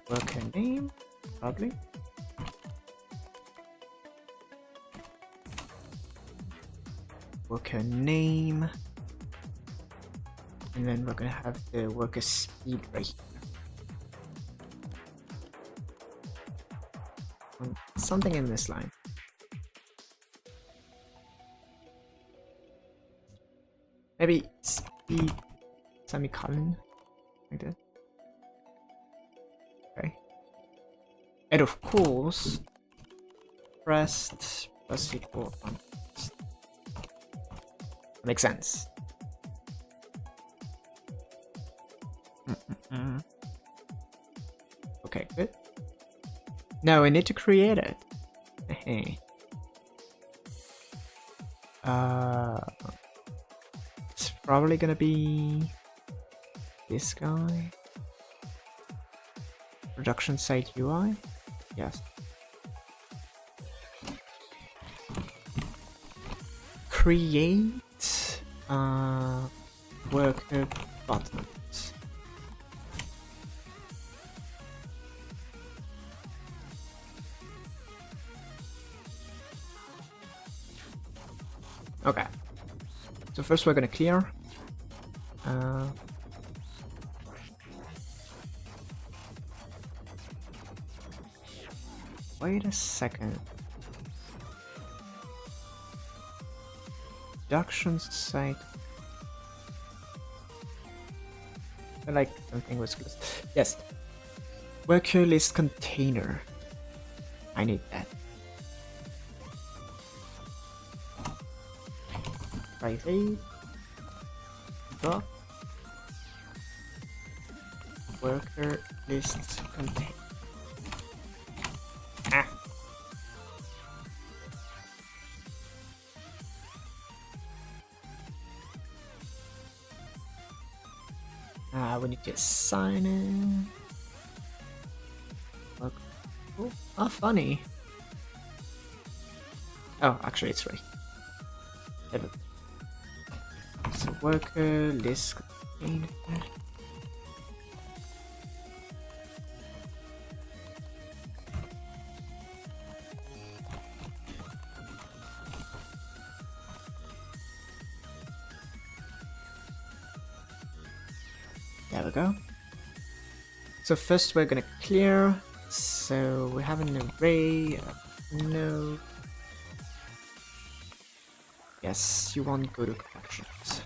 worker name, probably. Worker name, and then we're gonna have the worker speed right here. Something in this line. Maybe speed semicolon like that. Okay. And of course, pressed plus equal on. Makes sense. Okay, good. Now we need to create it. It's probably gonna be this guy. Production site UI. Yes. Create worker buttons. Okay. So first we're gonna clear. Wait a second. Production site. I like something was close. Yes. Worker list container. I need that. Private. Dot. worker list contain. We need to assign it. Oh, funny. Oh, actually, it's right. So worker list contain. There we go. So first we're gonna clear. So we have an array of node. Yes, you want Godot connections.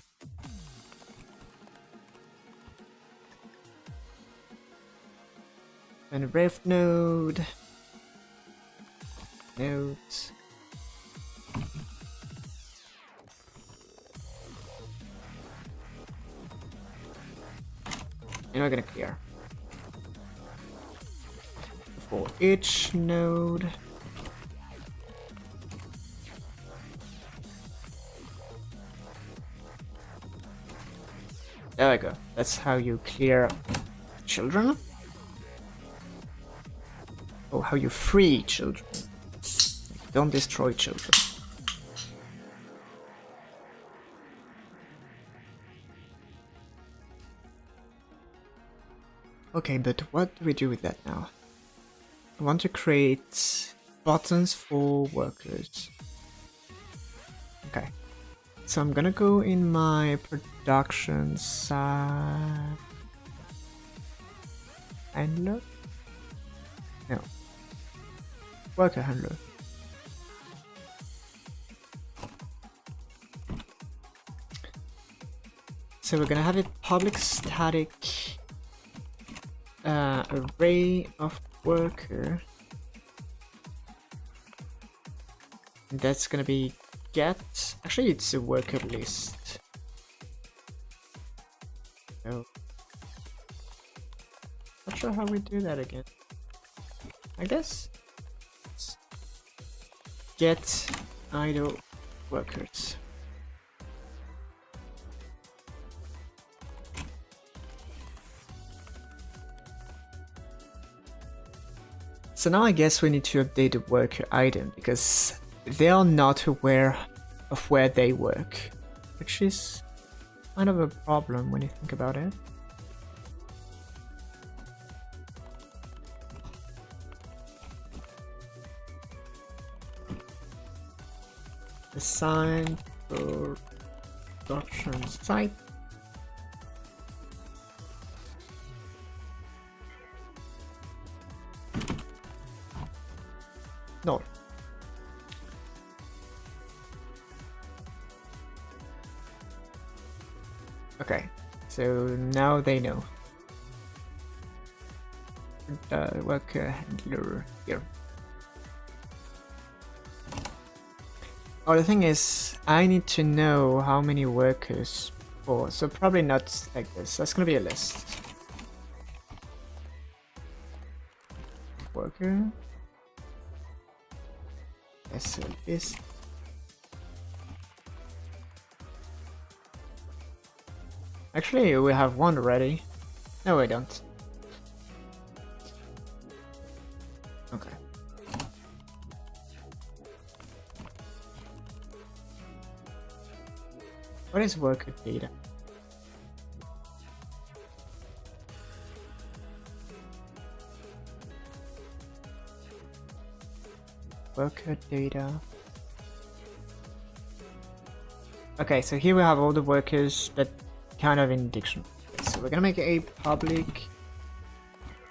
An array of nodes. And we're gonna clear for each node. There we go. That's how you clear children. Oh, how you free children. Don't destroy children. Okay, but what do we do with that now? I want to create buttons for workers. Okay. So I'm gonna go in my production side. Handler? No. Worker handler. So we're gonna have it public static array of worker. And that's gonna be get. Actually, it's a worker list. So, not sure how we do that again. I guess it's get idle workers. So now I guess we need to update the worker item because they are not aware of where they work, which is kind of a problem when you think about it. Assign production site. No. Okay, so now they know. Worker handler here. Oh, the thing is, I need to know how many workers for, so probably not like this. That's gonna be a list. Worker. So this. Actually, we have one already. No, we don't. Okay. What is worker data? Worker data. Okay, so here we have all the workers, but kind of in dictionary. So we're gonna make a public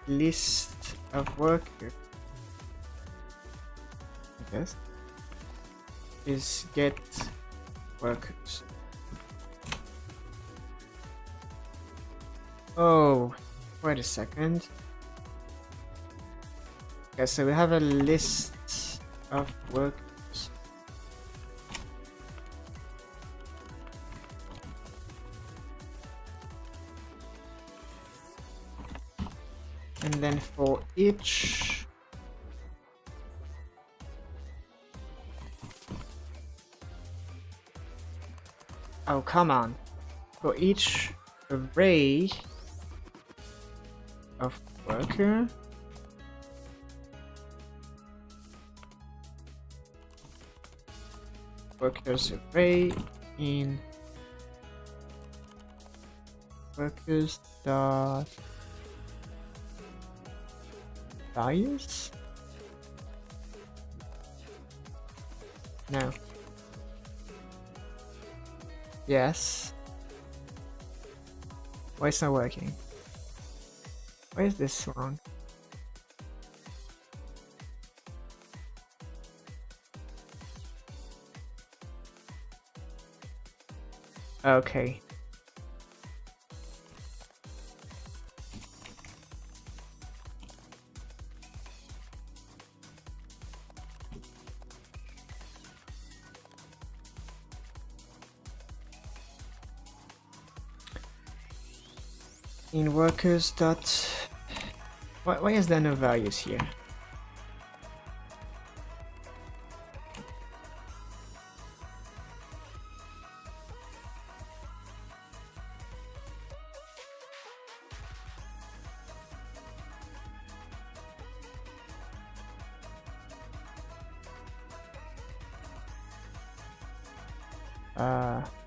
list of workers. I guess is get workers. Oh, wait a second. Okay, so we have a list of workers. And then for each oh, come on. For each array of worker, workers array in workers dot values? No. Yes. Why it's not working? Why is this wrong? Okay. In workers dot why is there no values here?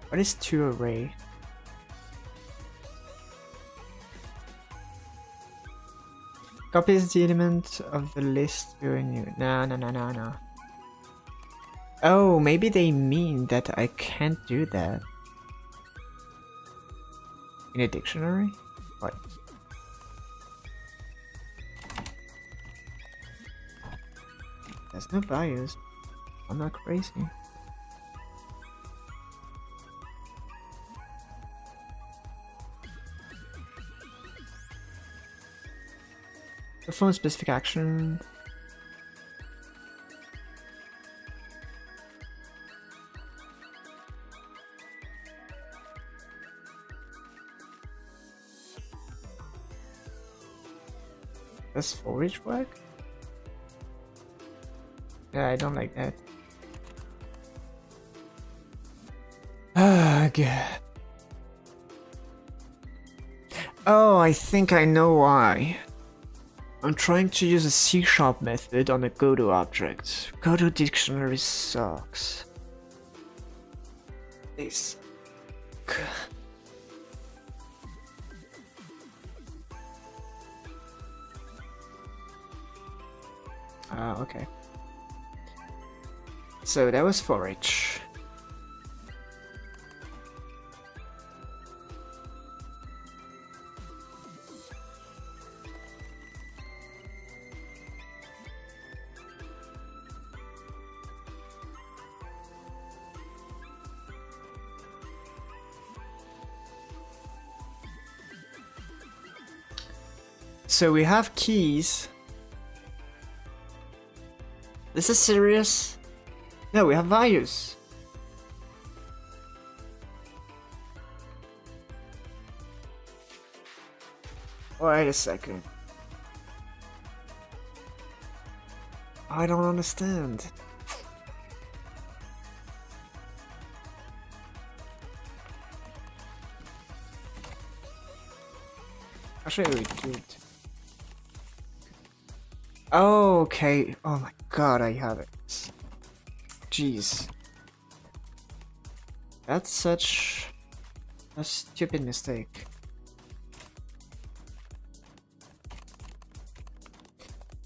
What is to array? Copies the element of the list to a new. No. Oh, maybe they mean that I can't do that. In a dictionary? What? There's no values. I'm not crazy. Perform specific action. Does forage work? Yeah, I don't like that. Ah, God. Oh, I think I know why. I'm trying to use a C# method on a Godot object. Godot dictionary sucks. They suck. Okay. So that was forage. So we have keys. This is serious? No, we have values. Wait a second. I don't understand. Actually, we do it. Oh, okay. Oh my god, I have it. Jeez. That's such a stupid mistake.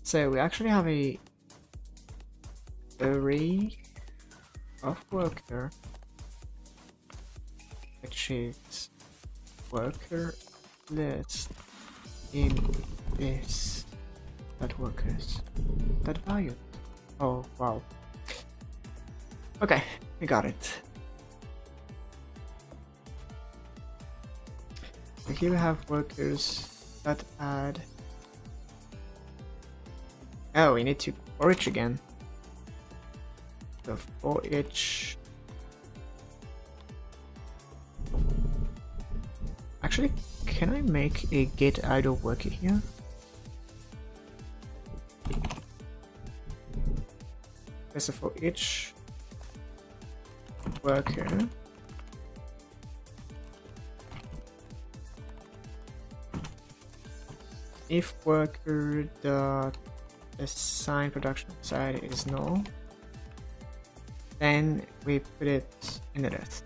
So we actually have a array of worker, which is worker list in this that workers that value. Oh wow. Okay, we got it. So here we have workers that add. Oh, we need to for each again. So for each. Actually, can I make a get idle worker here? So for each worker, if worker dot assign production side is null, then we put it in the list.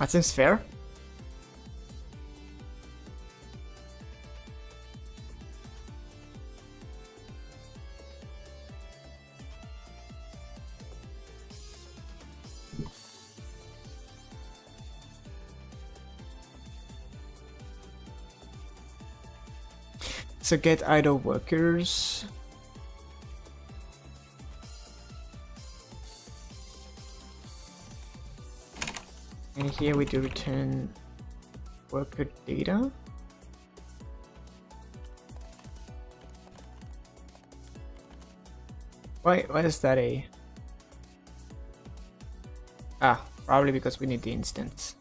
That seems fair. So get idle workers. And here we do return worker data. Why is that a? Ah, probably because we need the instance.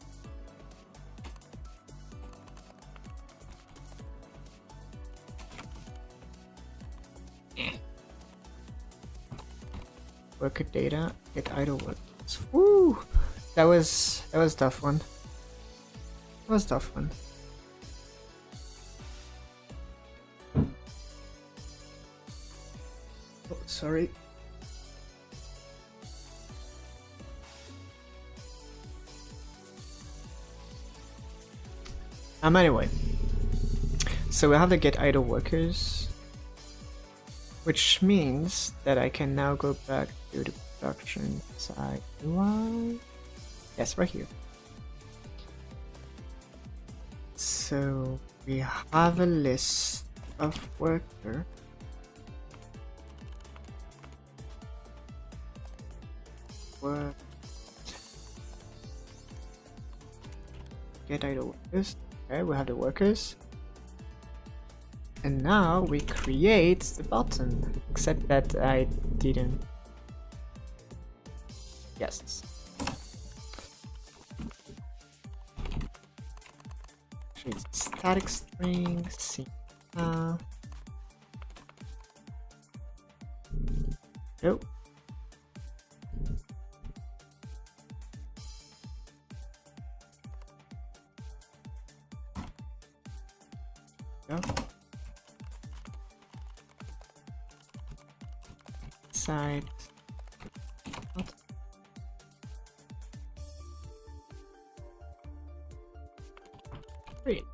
Worker data, get idle workers. Woo! That was a tough one. That was a tough one. Oh, sorry. Anyway. So we have to get idle workers, which means that I can now go back to the production side. Do I? Yes, right here. So we have a list of worker. Work. Get idle workers. Okay, we have the workers. And now we create the button, except that I didn't. Yes. It's static string, C. Oh. Go. Side. What? Great.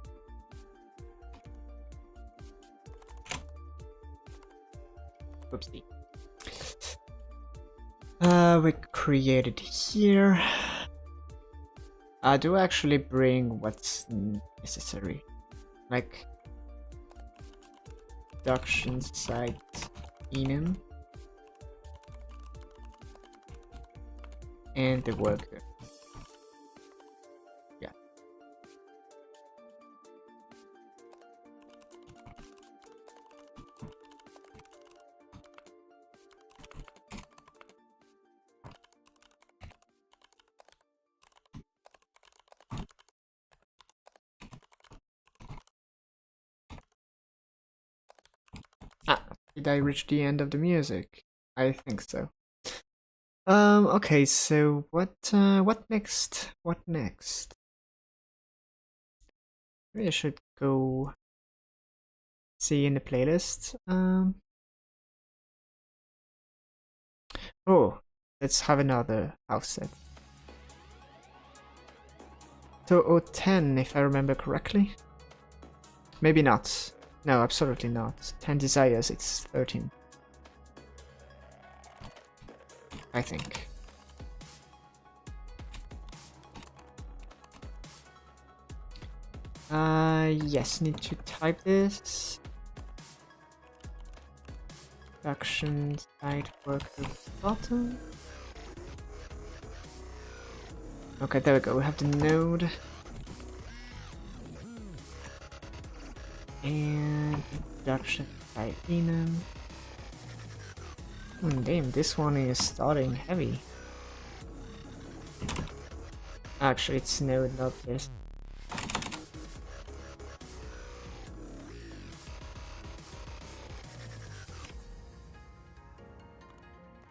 Whoopsie. We created here. I do actually bring what's necessary, like production site enum and the worker. Yeah. Did I reach the end of the music? I think so. Okay, so what next? What next? Maybe I should go see in the playlist. Oh, let's have another house set. So 10, if I remember correctly. Maybe not. No, absolutely not. 10 desires, it's 13. I think. Yes, need to type this. Production site worker button. Okay, there we go. We have the node. And production site enum. Damn, this one is starting heavy. Actually, it's node, not this.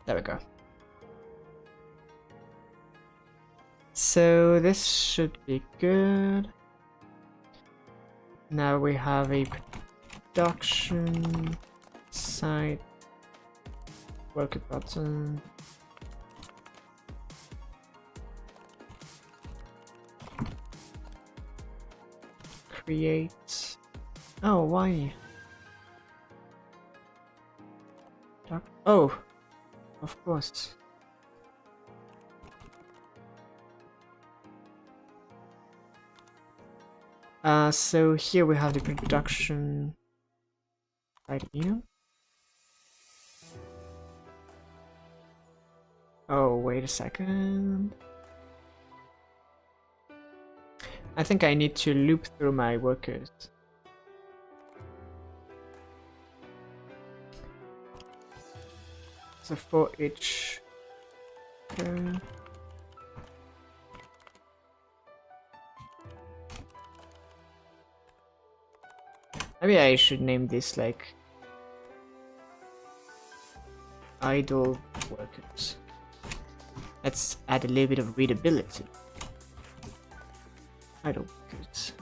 There we go. So this should be good. Now we have a production site worker button. Create. Oh, why? Oh, of course. So here we have the production idea. Oh, wait a second. I think I need to loop through my workers. So for each maybe I should name this like idle workers. Let's add a little bit of readability. Idle workers.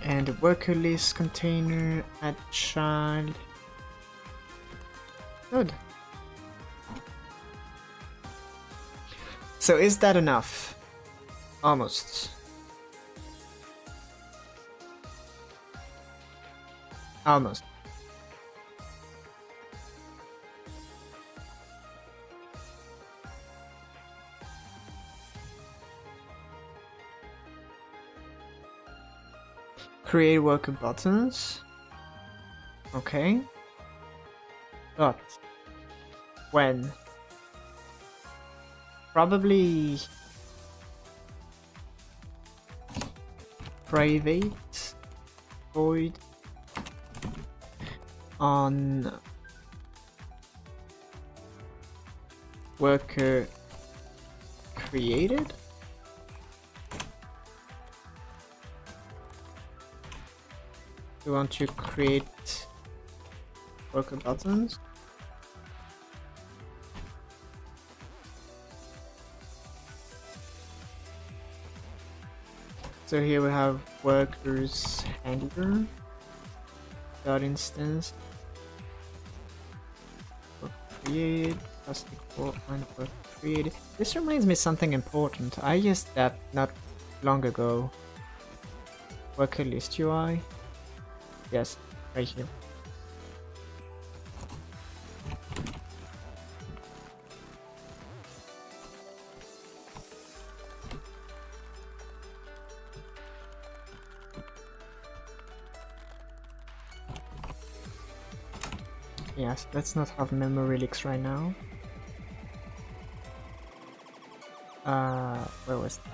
And the worker list container, add child. Good. So is that enough? Almost. Almost. Create worker buttons. Okay. But when? Probably private void on worker created. We want to create worker buttons. So here we have workers handler dot instance worker created plus equal and worker created. This reminds me of something important. I used that not long ago. Worker list UI. Yes, right here. Yes, let's not have memory leaks right now. Where was that?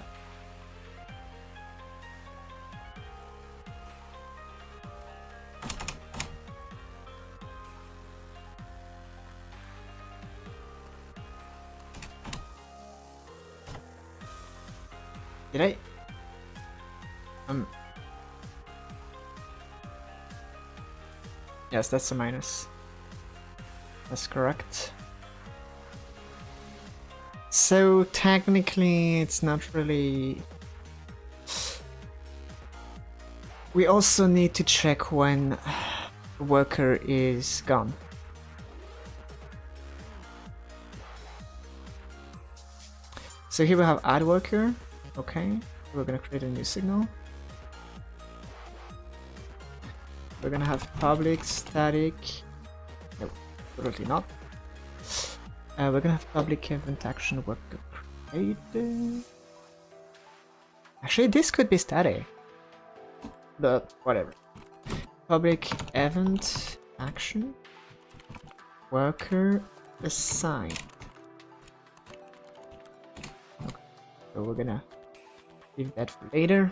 Did I? Yes, that's a minus. That's correct. So technically, it's not really. We also need to check when a worker is gone. So here we have add worker. Okay, we're gonna create a new signal. We're gonna have public static. No, totally not. We're gonna have public event action worker created. Actually, this could be static, but whatever. Public event action worker assigned. Okay, so we're gonna Leave that for later.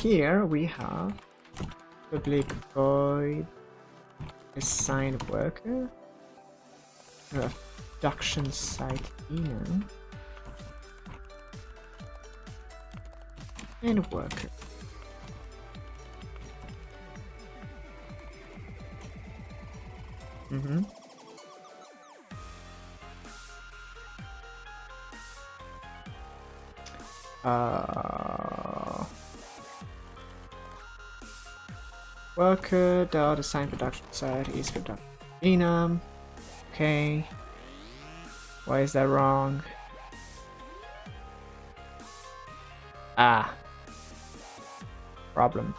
Here we have public void assign worker. Production site enum and worker. Worker dot assign production site is production enum. Okay. Why is that wrong? Ah. Problem.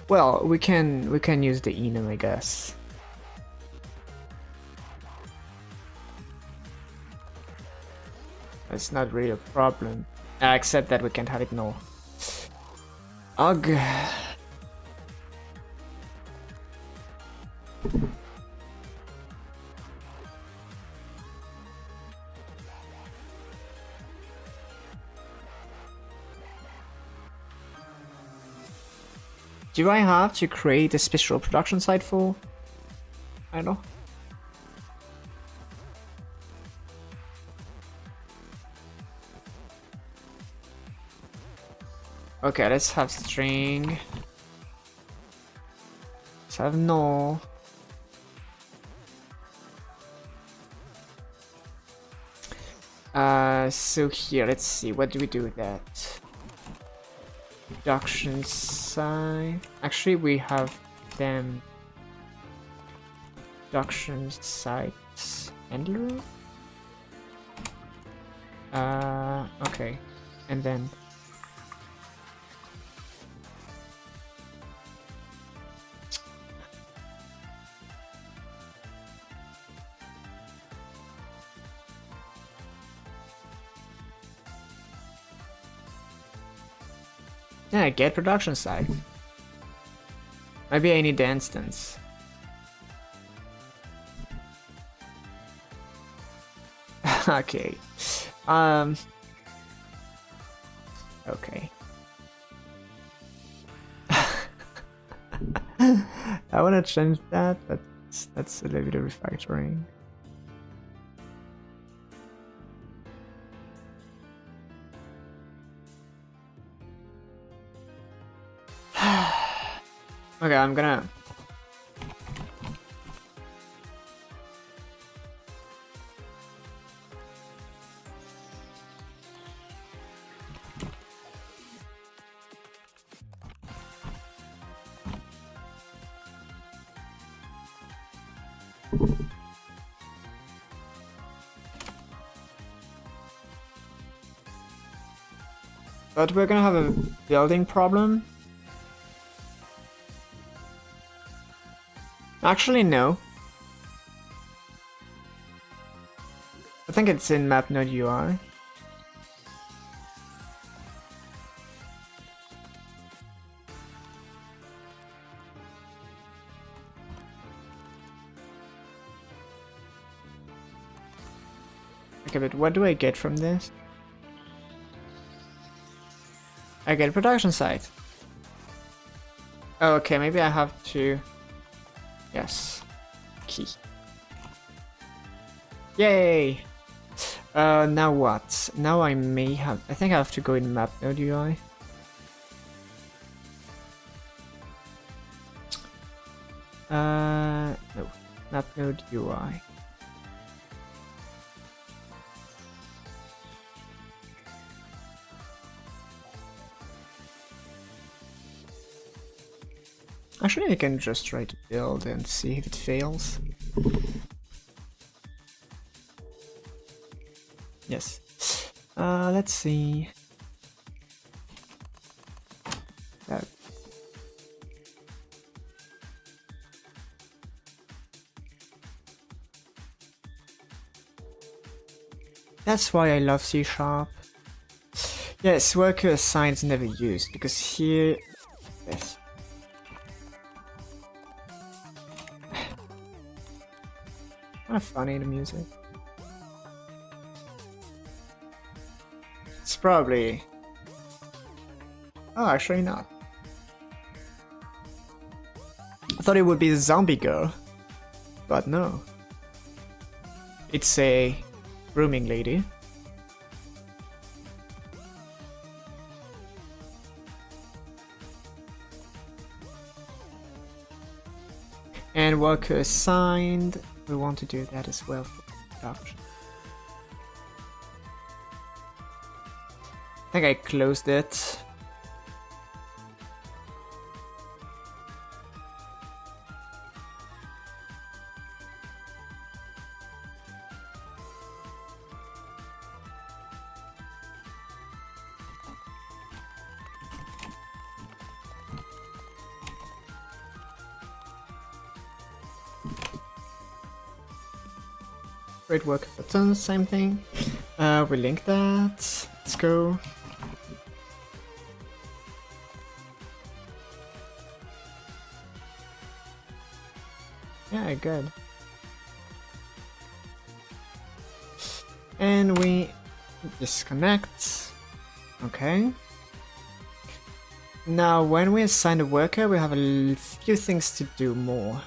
Well, we can use the enum, I guess. It's not really a problem, except that we can't have it null. Ugh. Do I have to create a special production site for? I don't know. Okay, let's have string. Let's have null. So here, let's see, what do we do with that? Production site. Actually, we have them. Production sites handler. Okay, and then. Yeah, get production site. Maybe I need the instance. Okay. Okay. I wanna change that, but that's a little bit of refactoring. Okay, I'm gonna... But we're gonna have a building problem. Actually, no. I think it's in map node UI. Okay, but what do I get from this? I get a production site. Oh, okay, maybe I have to... Yes. Key. Yay! Now what? Now I may have... I think I have to go in map node UI. No. Map node UI. Actually, I can just try to build and see if it fails. Yes. Let's see. That. That's why I love C#. Yes, worker assign is never used because here... Yes. Kind of funny, the music. It's probably... Oh, actually not. I thought it would be the zombie girl, but no. It's a grooming lady. And worker assigned. We want to do that as well for production. I think I closed it. Great work button, same thing. We link that. Let's go. Yeah, good. And we disconnect. Okay. Now, when we assign a worker, we have a few things to do more.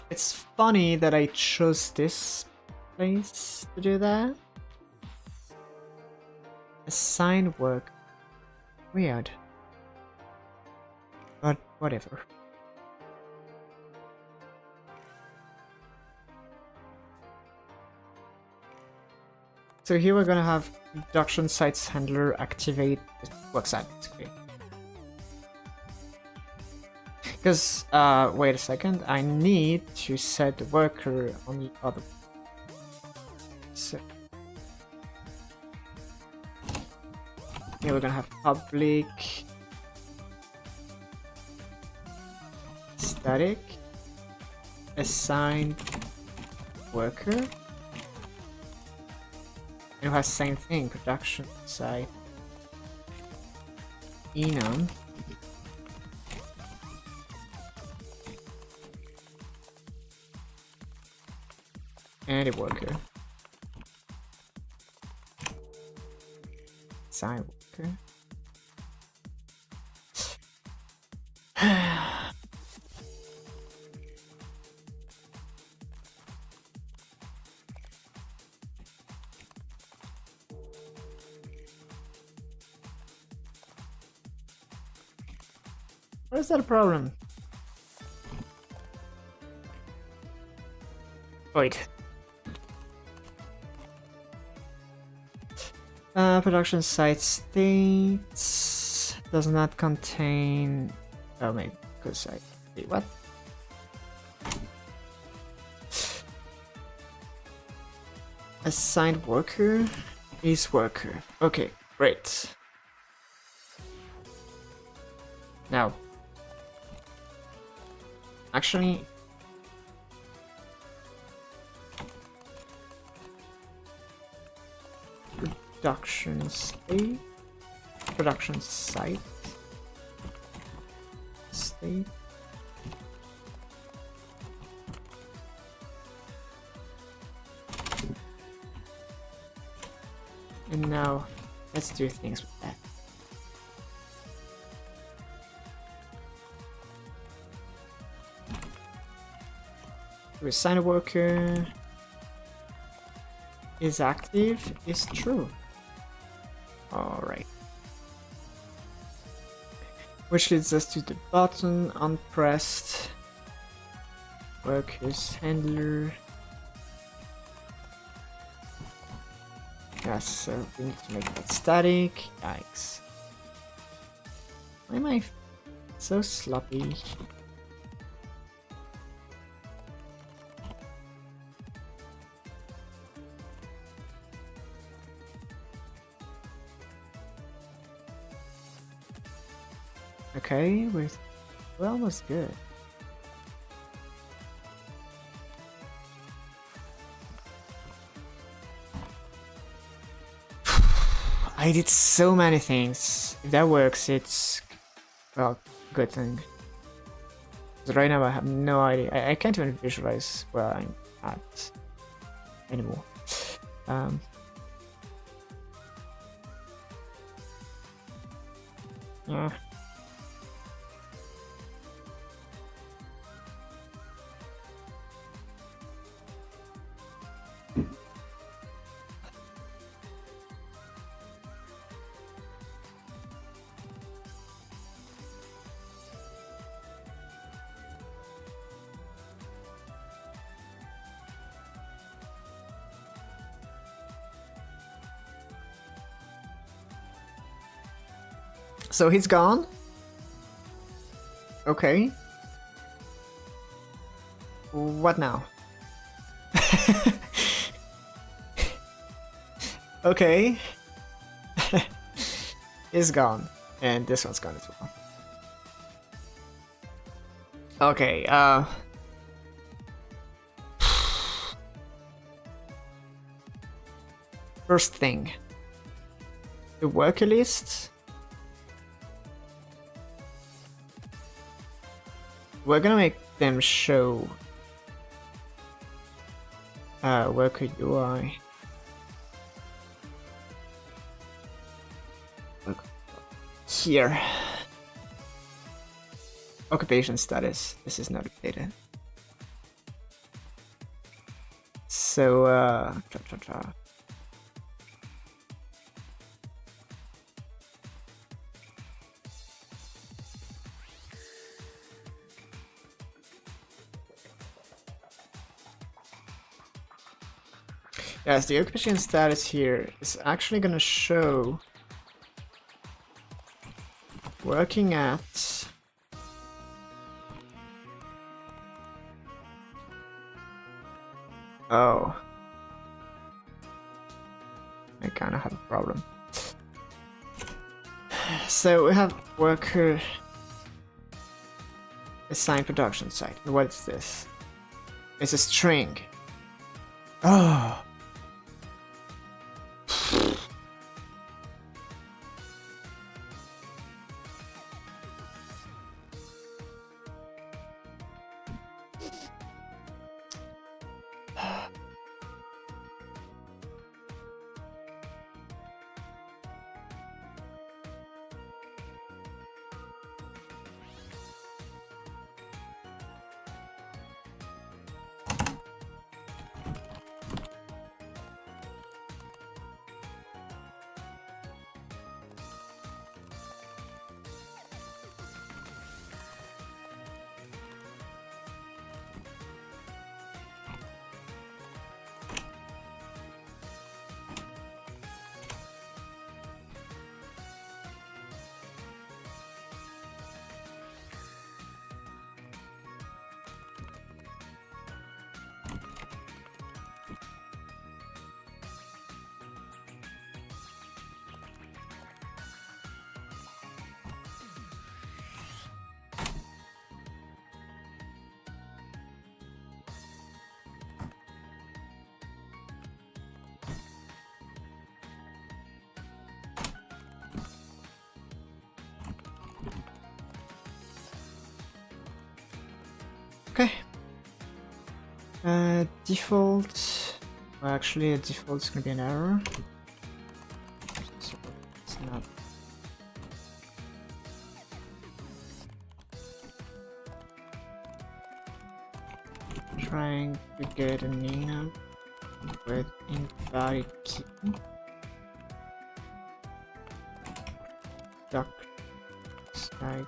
It's funny that I chose this place to do that. Assign work. Weird. But whatever. So here we're gonna have production sites handler activate works activate. Because, wait a second, I need to set the worker on the other. So here we're gonna have public static assigned worker. It has same thing, production site enum and a worker. Sign worker. Why is that a problem? Wait. Production site states does not contain. Oh, maybe because I. Wait, what? Assigned worker is worker. Okay, great. Now, actually, production state, production site, state. And now, let's do things with that. We assign a worker is active is true. Alright. Which leads us to the button unpressed. Workers handler. Yes, so we need to make that static. Yikes. Why am I so sloppy? Okay, we're almost good. I did so many things. If that works, it's, well, good thing. Because right now I have no idea. I can't even visualize where I'm at anymore. Yeah. So he's gone? Okay. What now? Okay. He's gone. And this one's gone as well. Okay, first thing. The worker list. We're gonna make them show worker UI. Here. Occupation status. This is not updated. So yes, the occupation status here is actually gonna show working at oh, I kind of have a problem. So we have worker assigned production site. What is this? It's a string. Oh. Okay. Default. Well, actually, a default is gonna be an error. So it's not. Trying to get an enum with invalid key. Duck side.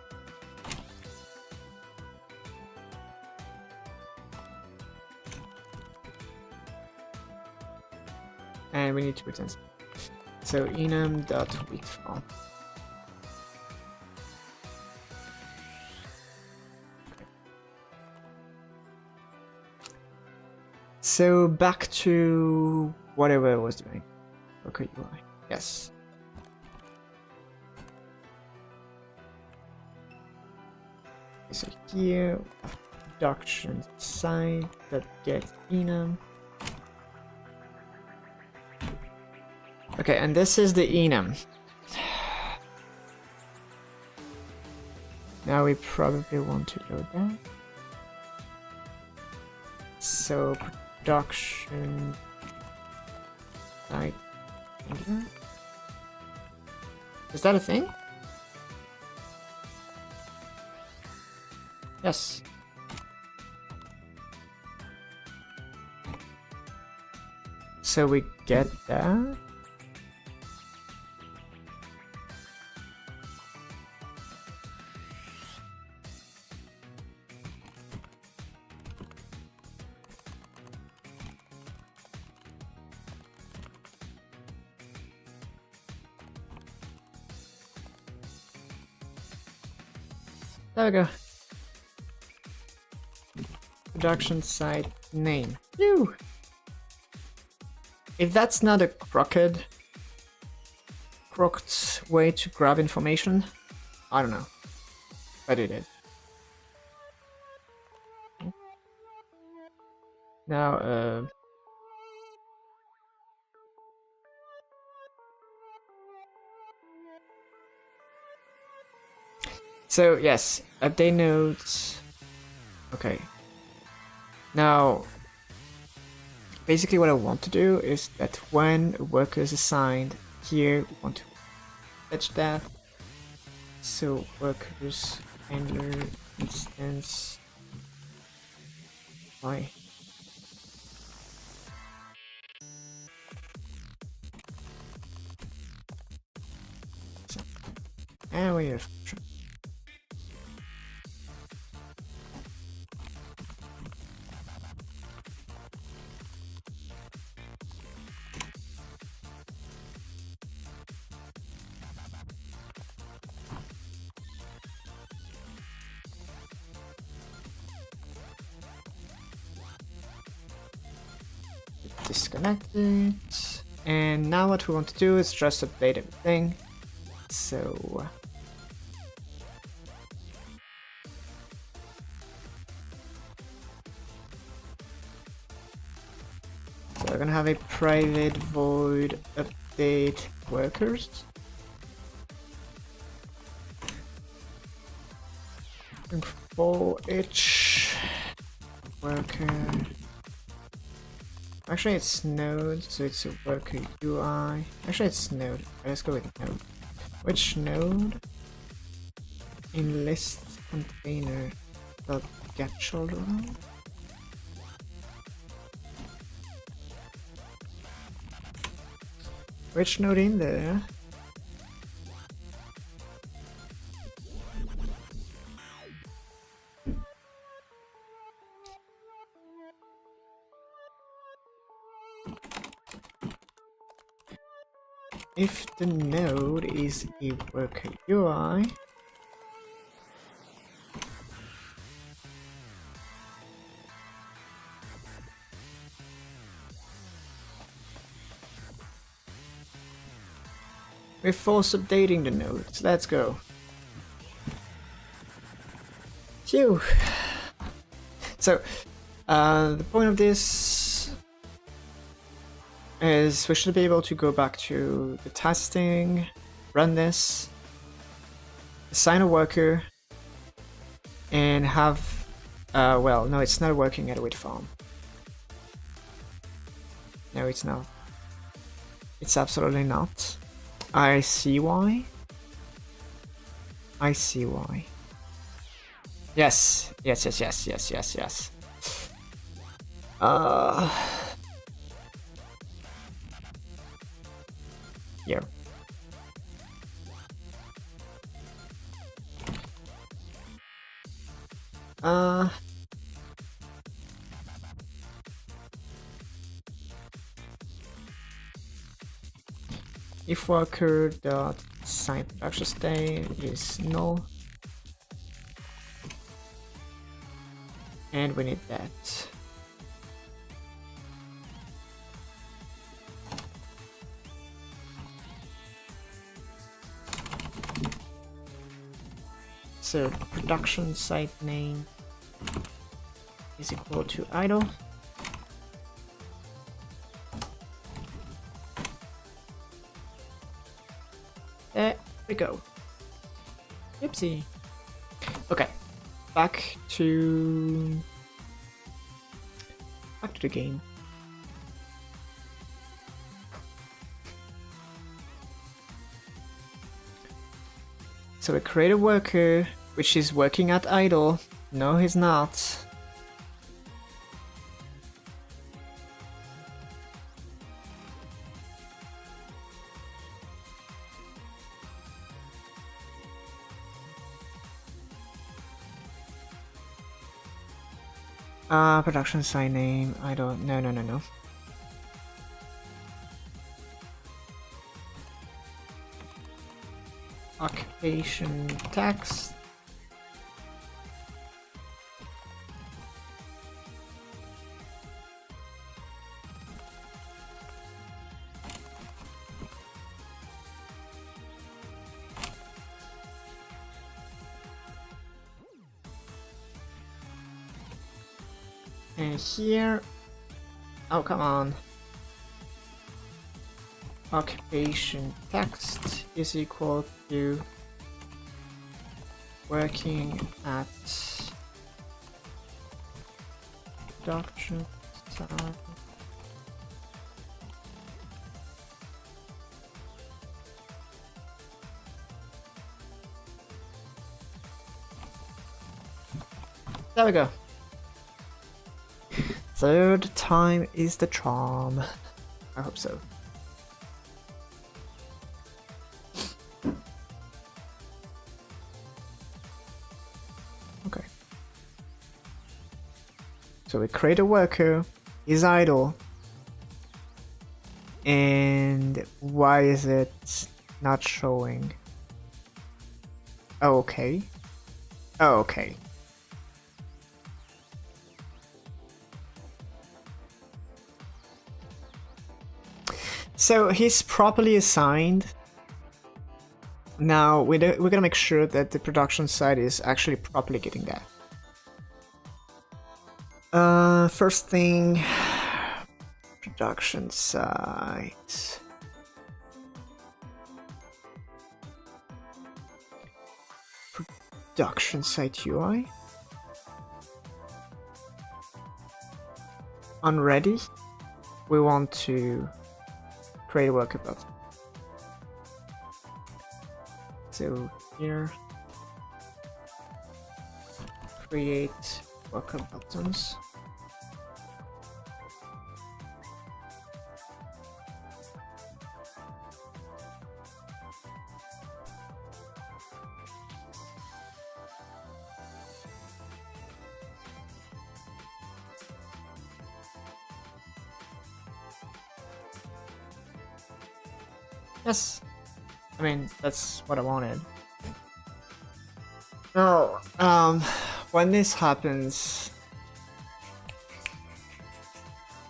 And we need to return. So enum.weakFile. So back to whatever I was doing. Okay, UI. Yes. So here, production site that get enum. Okay, and this is the enum. Now we probably want to load that. So production site. Is that a thing? Yes. So we get that. There we go. Production site name. Phew. If that's not a crooked way to grab information, I don't know. But it is. Now, so yes, update nodes. Okay. Now, basically what I want to do is that when a worker is assigned here, we want to fetch that. So workers handler instance by and we have disconnected. And now what we want to do is just update everything. So we're gonna have a private void update workers. And for each worker, actually it's node, so it's a worker UI. Actually it's node. Let's go with node. Which node in list container dot get children? Which node in there? If the node is a worker UI, we're force updating the nodes. Let's go. Phew. So, the point of this is we should be able to go back to the testing, run this, assign a worker, and have, well, no, it's not working at a wait farm. No, it's not. It's absolutely not. I see why. I see why. Yes, yes, yes, yes, yes, yes, yes. Here. If worker dot sign production state is null, and we need that. So production site name is equal to idle. we go. Oopsie. Okay, back to the game. So we create a worker, which is working at idle. No, he's not. Production site name, I don't, no. Occupation text. And here, oh come on, occupation text is equal to working at production site. There we go. Third time is the charm. I hope so. Okay. So we create a worker, is idle. And why is it not showing? Oh, okay. Oh, okay. So he's properly assigned. Now we're gonna make sure that the production site is actually properly getting that. First thing, production site. Production site UI. On ready, we want to create a worker button. So here, create worker buttons. Yes, I mean, that's what I wanted. Now, when this happens,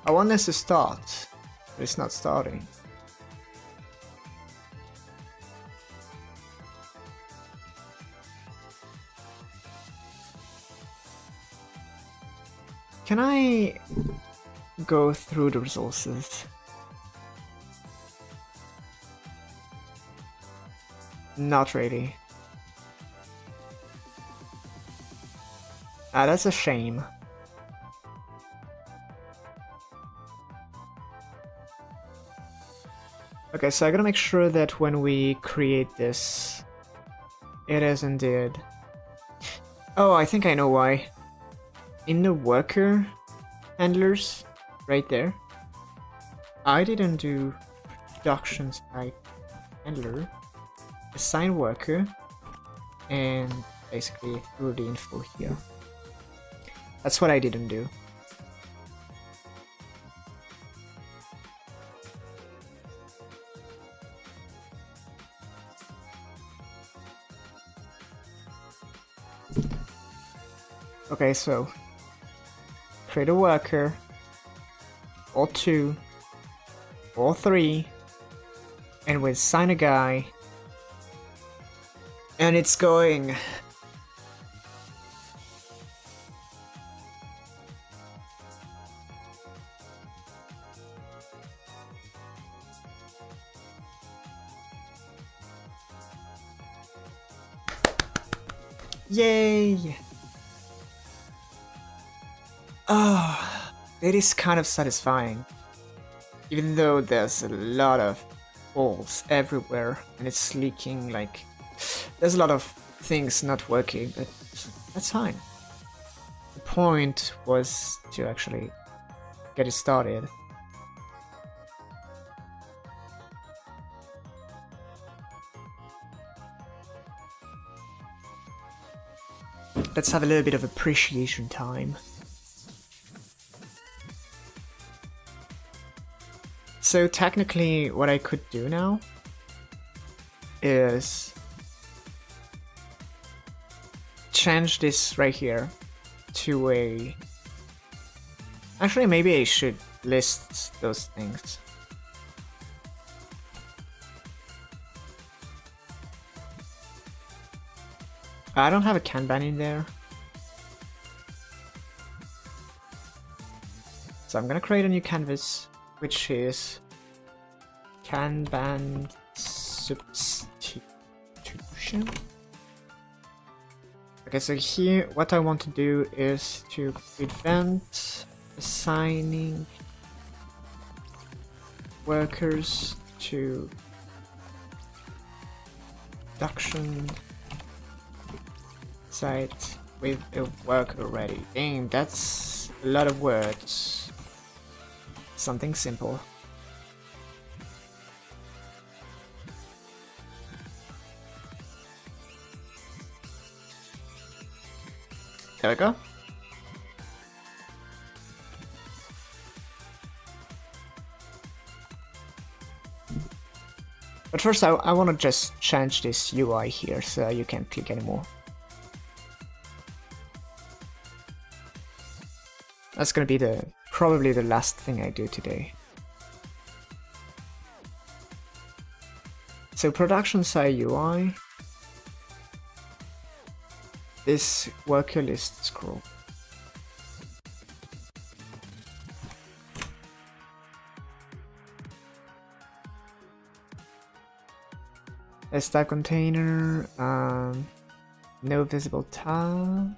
I want this to start, but it's not starting. Can I go through the resources? Not really. Ah, that's a shame. Okay, so I gotta make sure that when we create this, it is indeed. Oh, I think I know why. In the worker handlers, right there, I didn't do production site handler. Assign worker, and basically through the info here. That's what I didn't do. Okay, so create a worker, or 2, or 3, and we assign a guy. And it's going. Yay! Oh, it is kind of satisfying. Even though there's a lot of holes everywhere and it's leaking, like, there's a lot of things not working, but that's fine. The point was to actually get it started. Let's have a little bit of appreciation time. So technically what I could do now is change this right here to a... Actually, maybe I should list those things. I don't have a Kanban in there. So I'm gonna create a new canvas, which is Kanban substitution. Okay, so here what I want to do is to prevent assigning workers to production site with a worker already. Dang, that's a lot of words. Something simple. There we go. But first I want to just change this UI here so you can't click anymore. That's gonna be probably the last thing I do today. So production side UI. This worker list scroll. A stack container, no visible tab,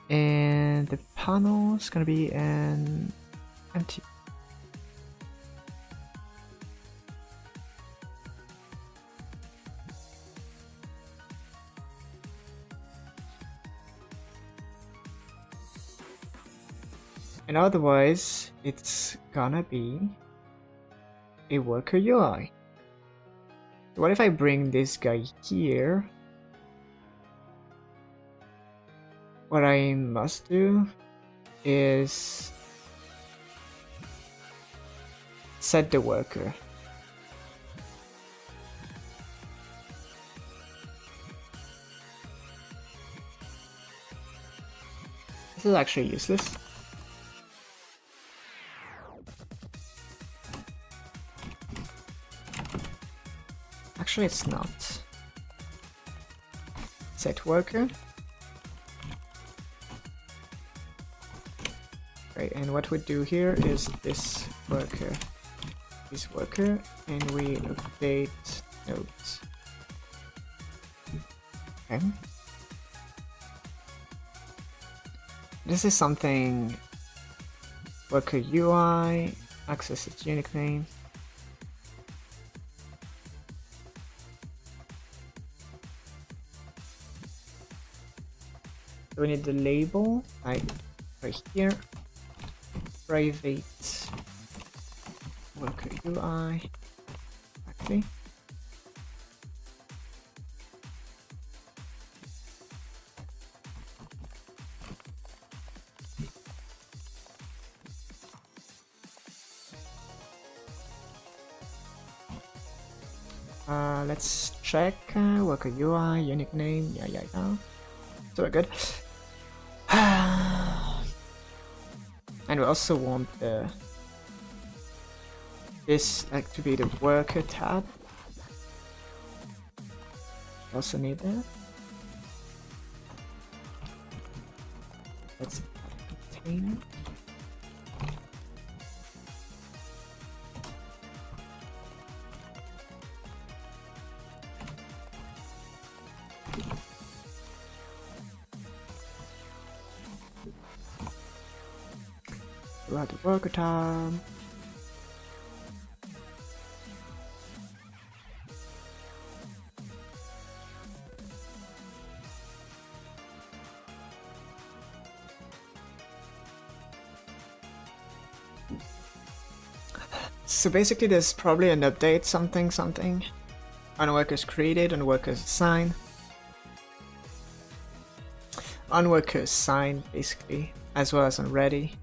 and the panel is gonna be an empty. And otherwise, it's gonna be a worker UI. What if I bring this guy here? What I must do is set the worker. This is actually useless. Actually, it's not. Set worker. Right, and what we do here is this worker, and we update nodes. Okay. This is something worker UI, access its unique name. So we need the label, like right here, private worker UI, actually. Let's check worker UI, unique name, yeah. So we're good. And we also want this like to be the worker tab. Also need that. Let's contain. We have the worker tab. So basically there's probably an update something on workers created, on workers assigned. On workers assigned basically, as well as on ready.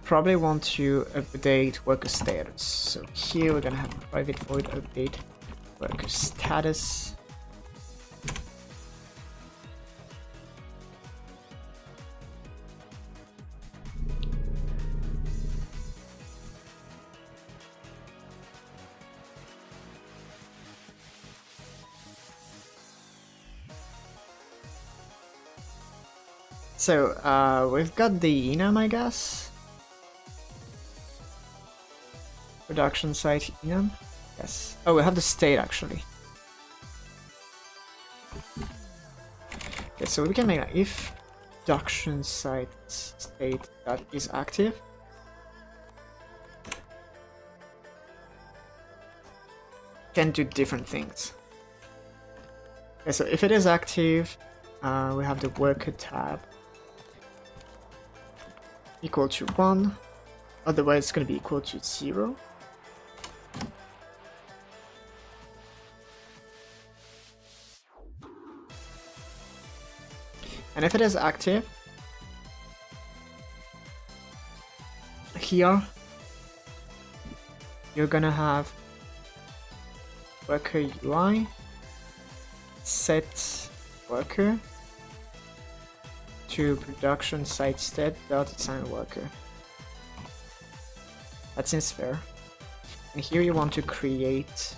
Probably want to update worker status. So here we're gonna have a private void update worker status. So, we've got the enum, I guess. Production site enum. Yes. Oh, we have the state actually. Okay, so we can make that if production site state that is active. Can do different things. Okay, so if it is active, we have the worker tab equal to 1, otherwise it's going to be equal to 0. And if it is active, here you're gonna have worker UI set worker to production site state dot assign worker. That seems fair. And here you want to create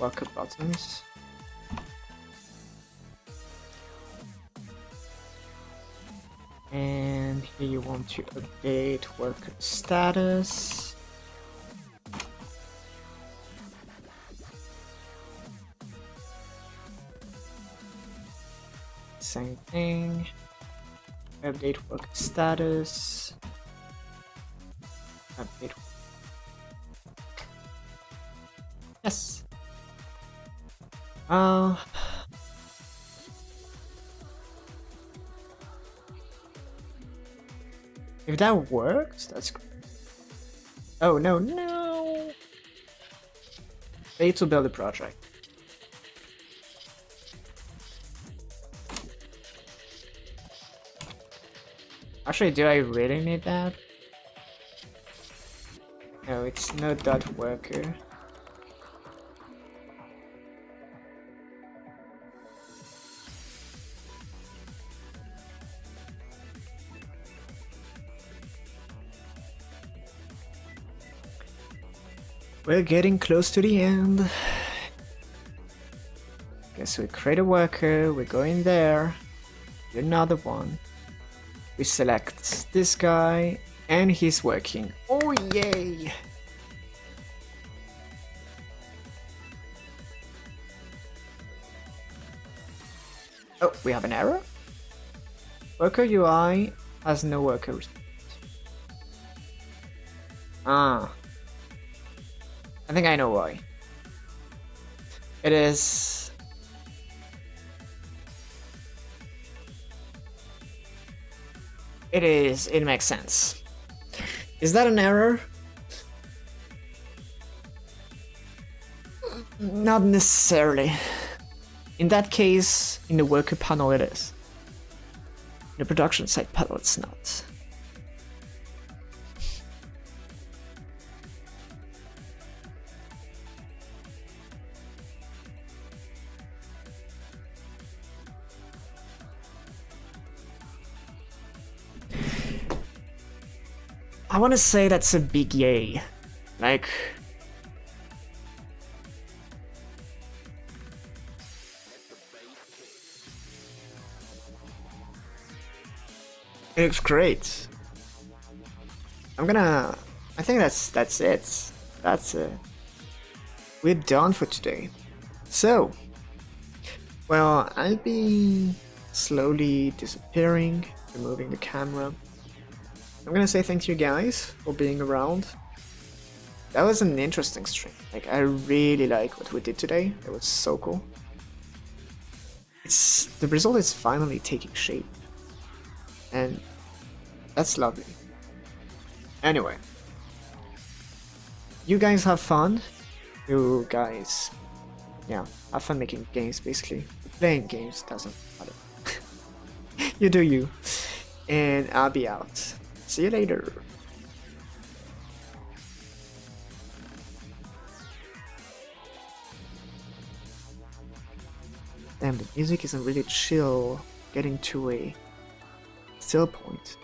worker buttons. And here you want to update worker status. Same thing. Update worker status. Update. Yes. If that works, that's great. Oh no, no! Need to build a project. Actually, do I really need that? No, it's no dot worker. We're getting close to the end. Okay, so we create a worker, we go in there, do another one. We select this guy, and he's working. Oh yay! Oh, we have an error? Worker UI has no worker. Ah. I think I know why. It is... It makes sense. Is that an error? Not necessarily. In that case, in the worker panel it is. In the production site panel it's not. I want to say that's a big yay. Like... It looks great. I think that's it. That's it. We're done for today. So, well, I'll be slowly disappearing, removing the camera. I'm gonna say thank you guys for being around. That was an interesting stream. Like, I really like what we did today. It was so cool. The result is finally taking shape. And that's lovely. Anyway. You guys have fun. You guys, yeah, have fun making games, basically. Playing games doesn't matter. You do you. And I'll be out. See you later. Damn, the music isn't really chill, getting to a still point.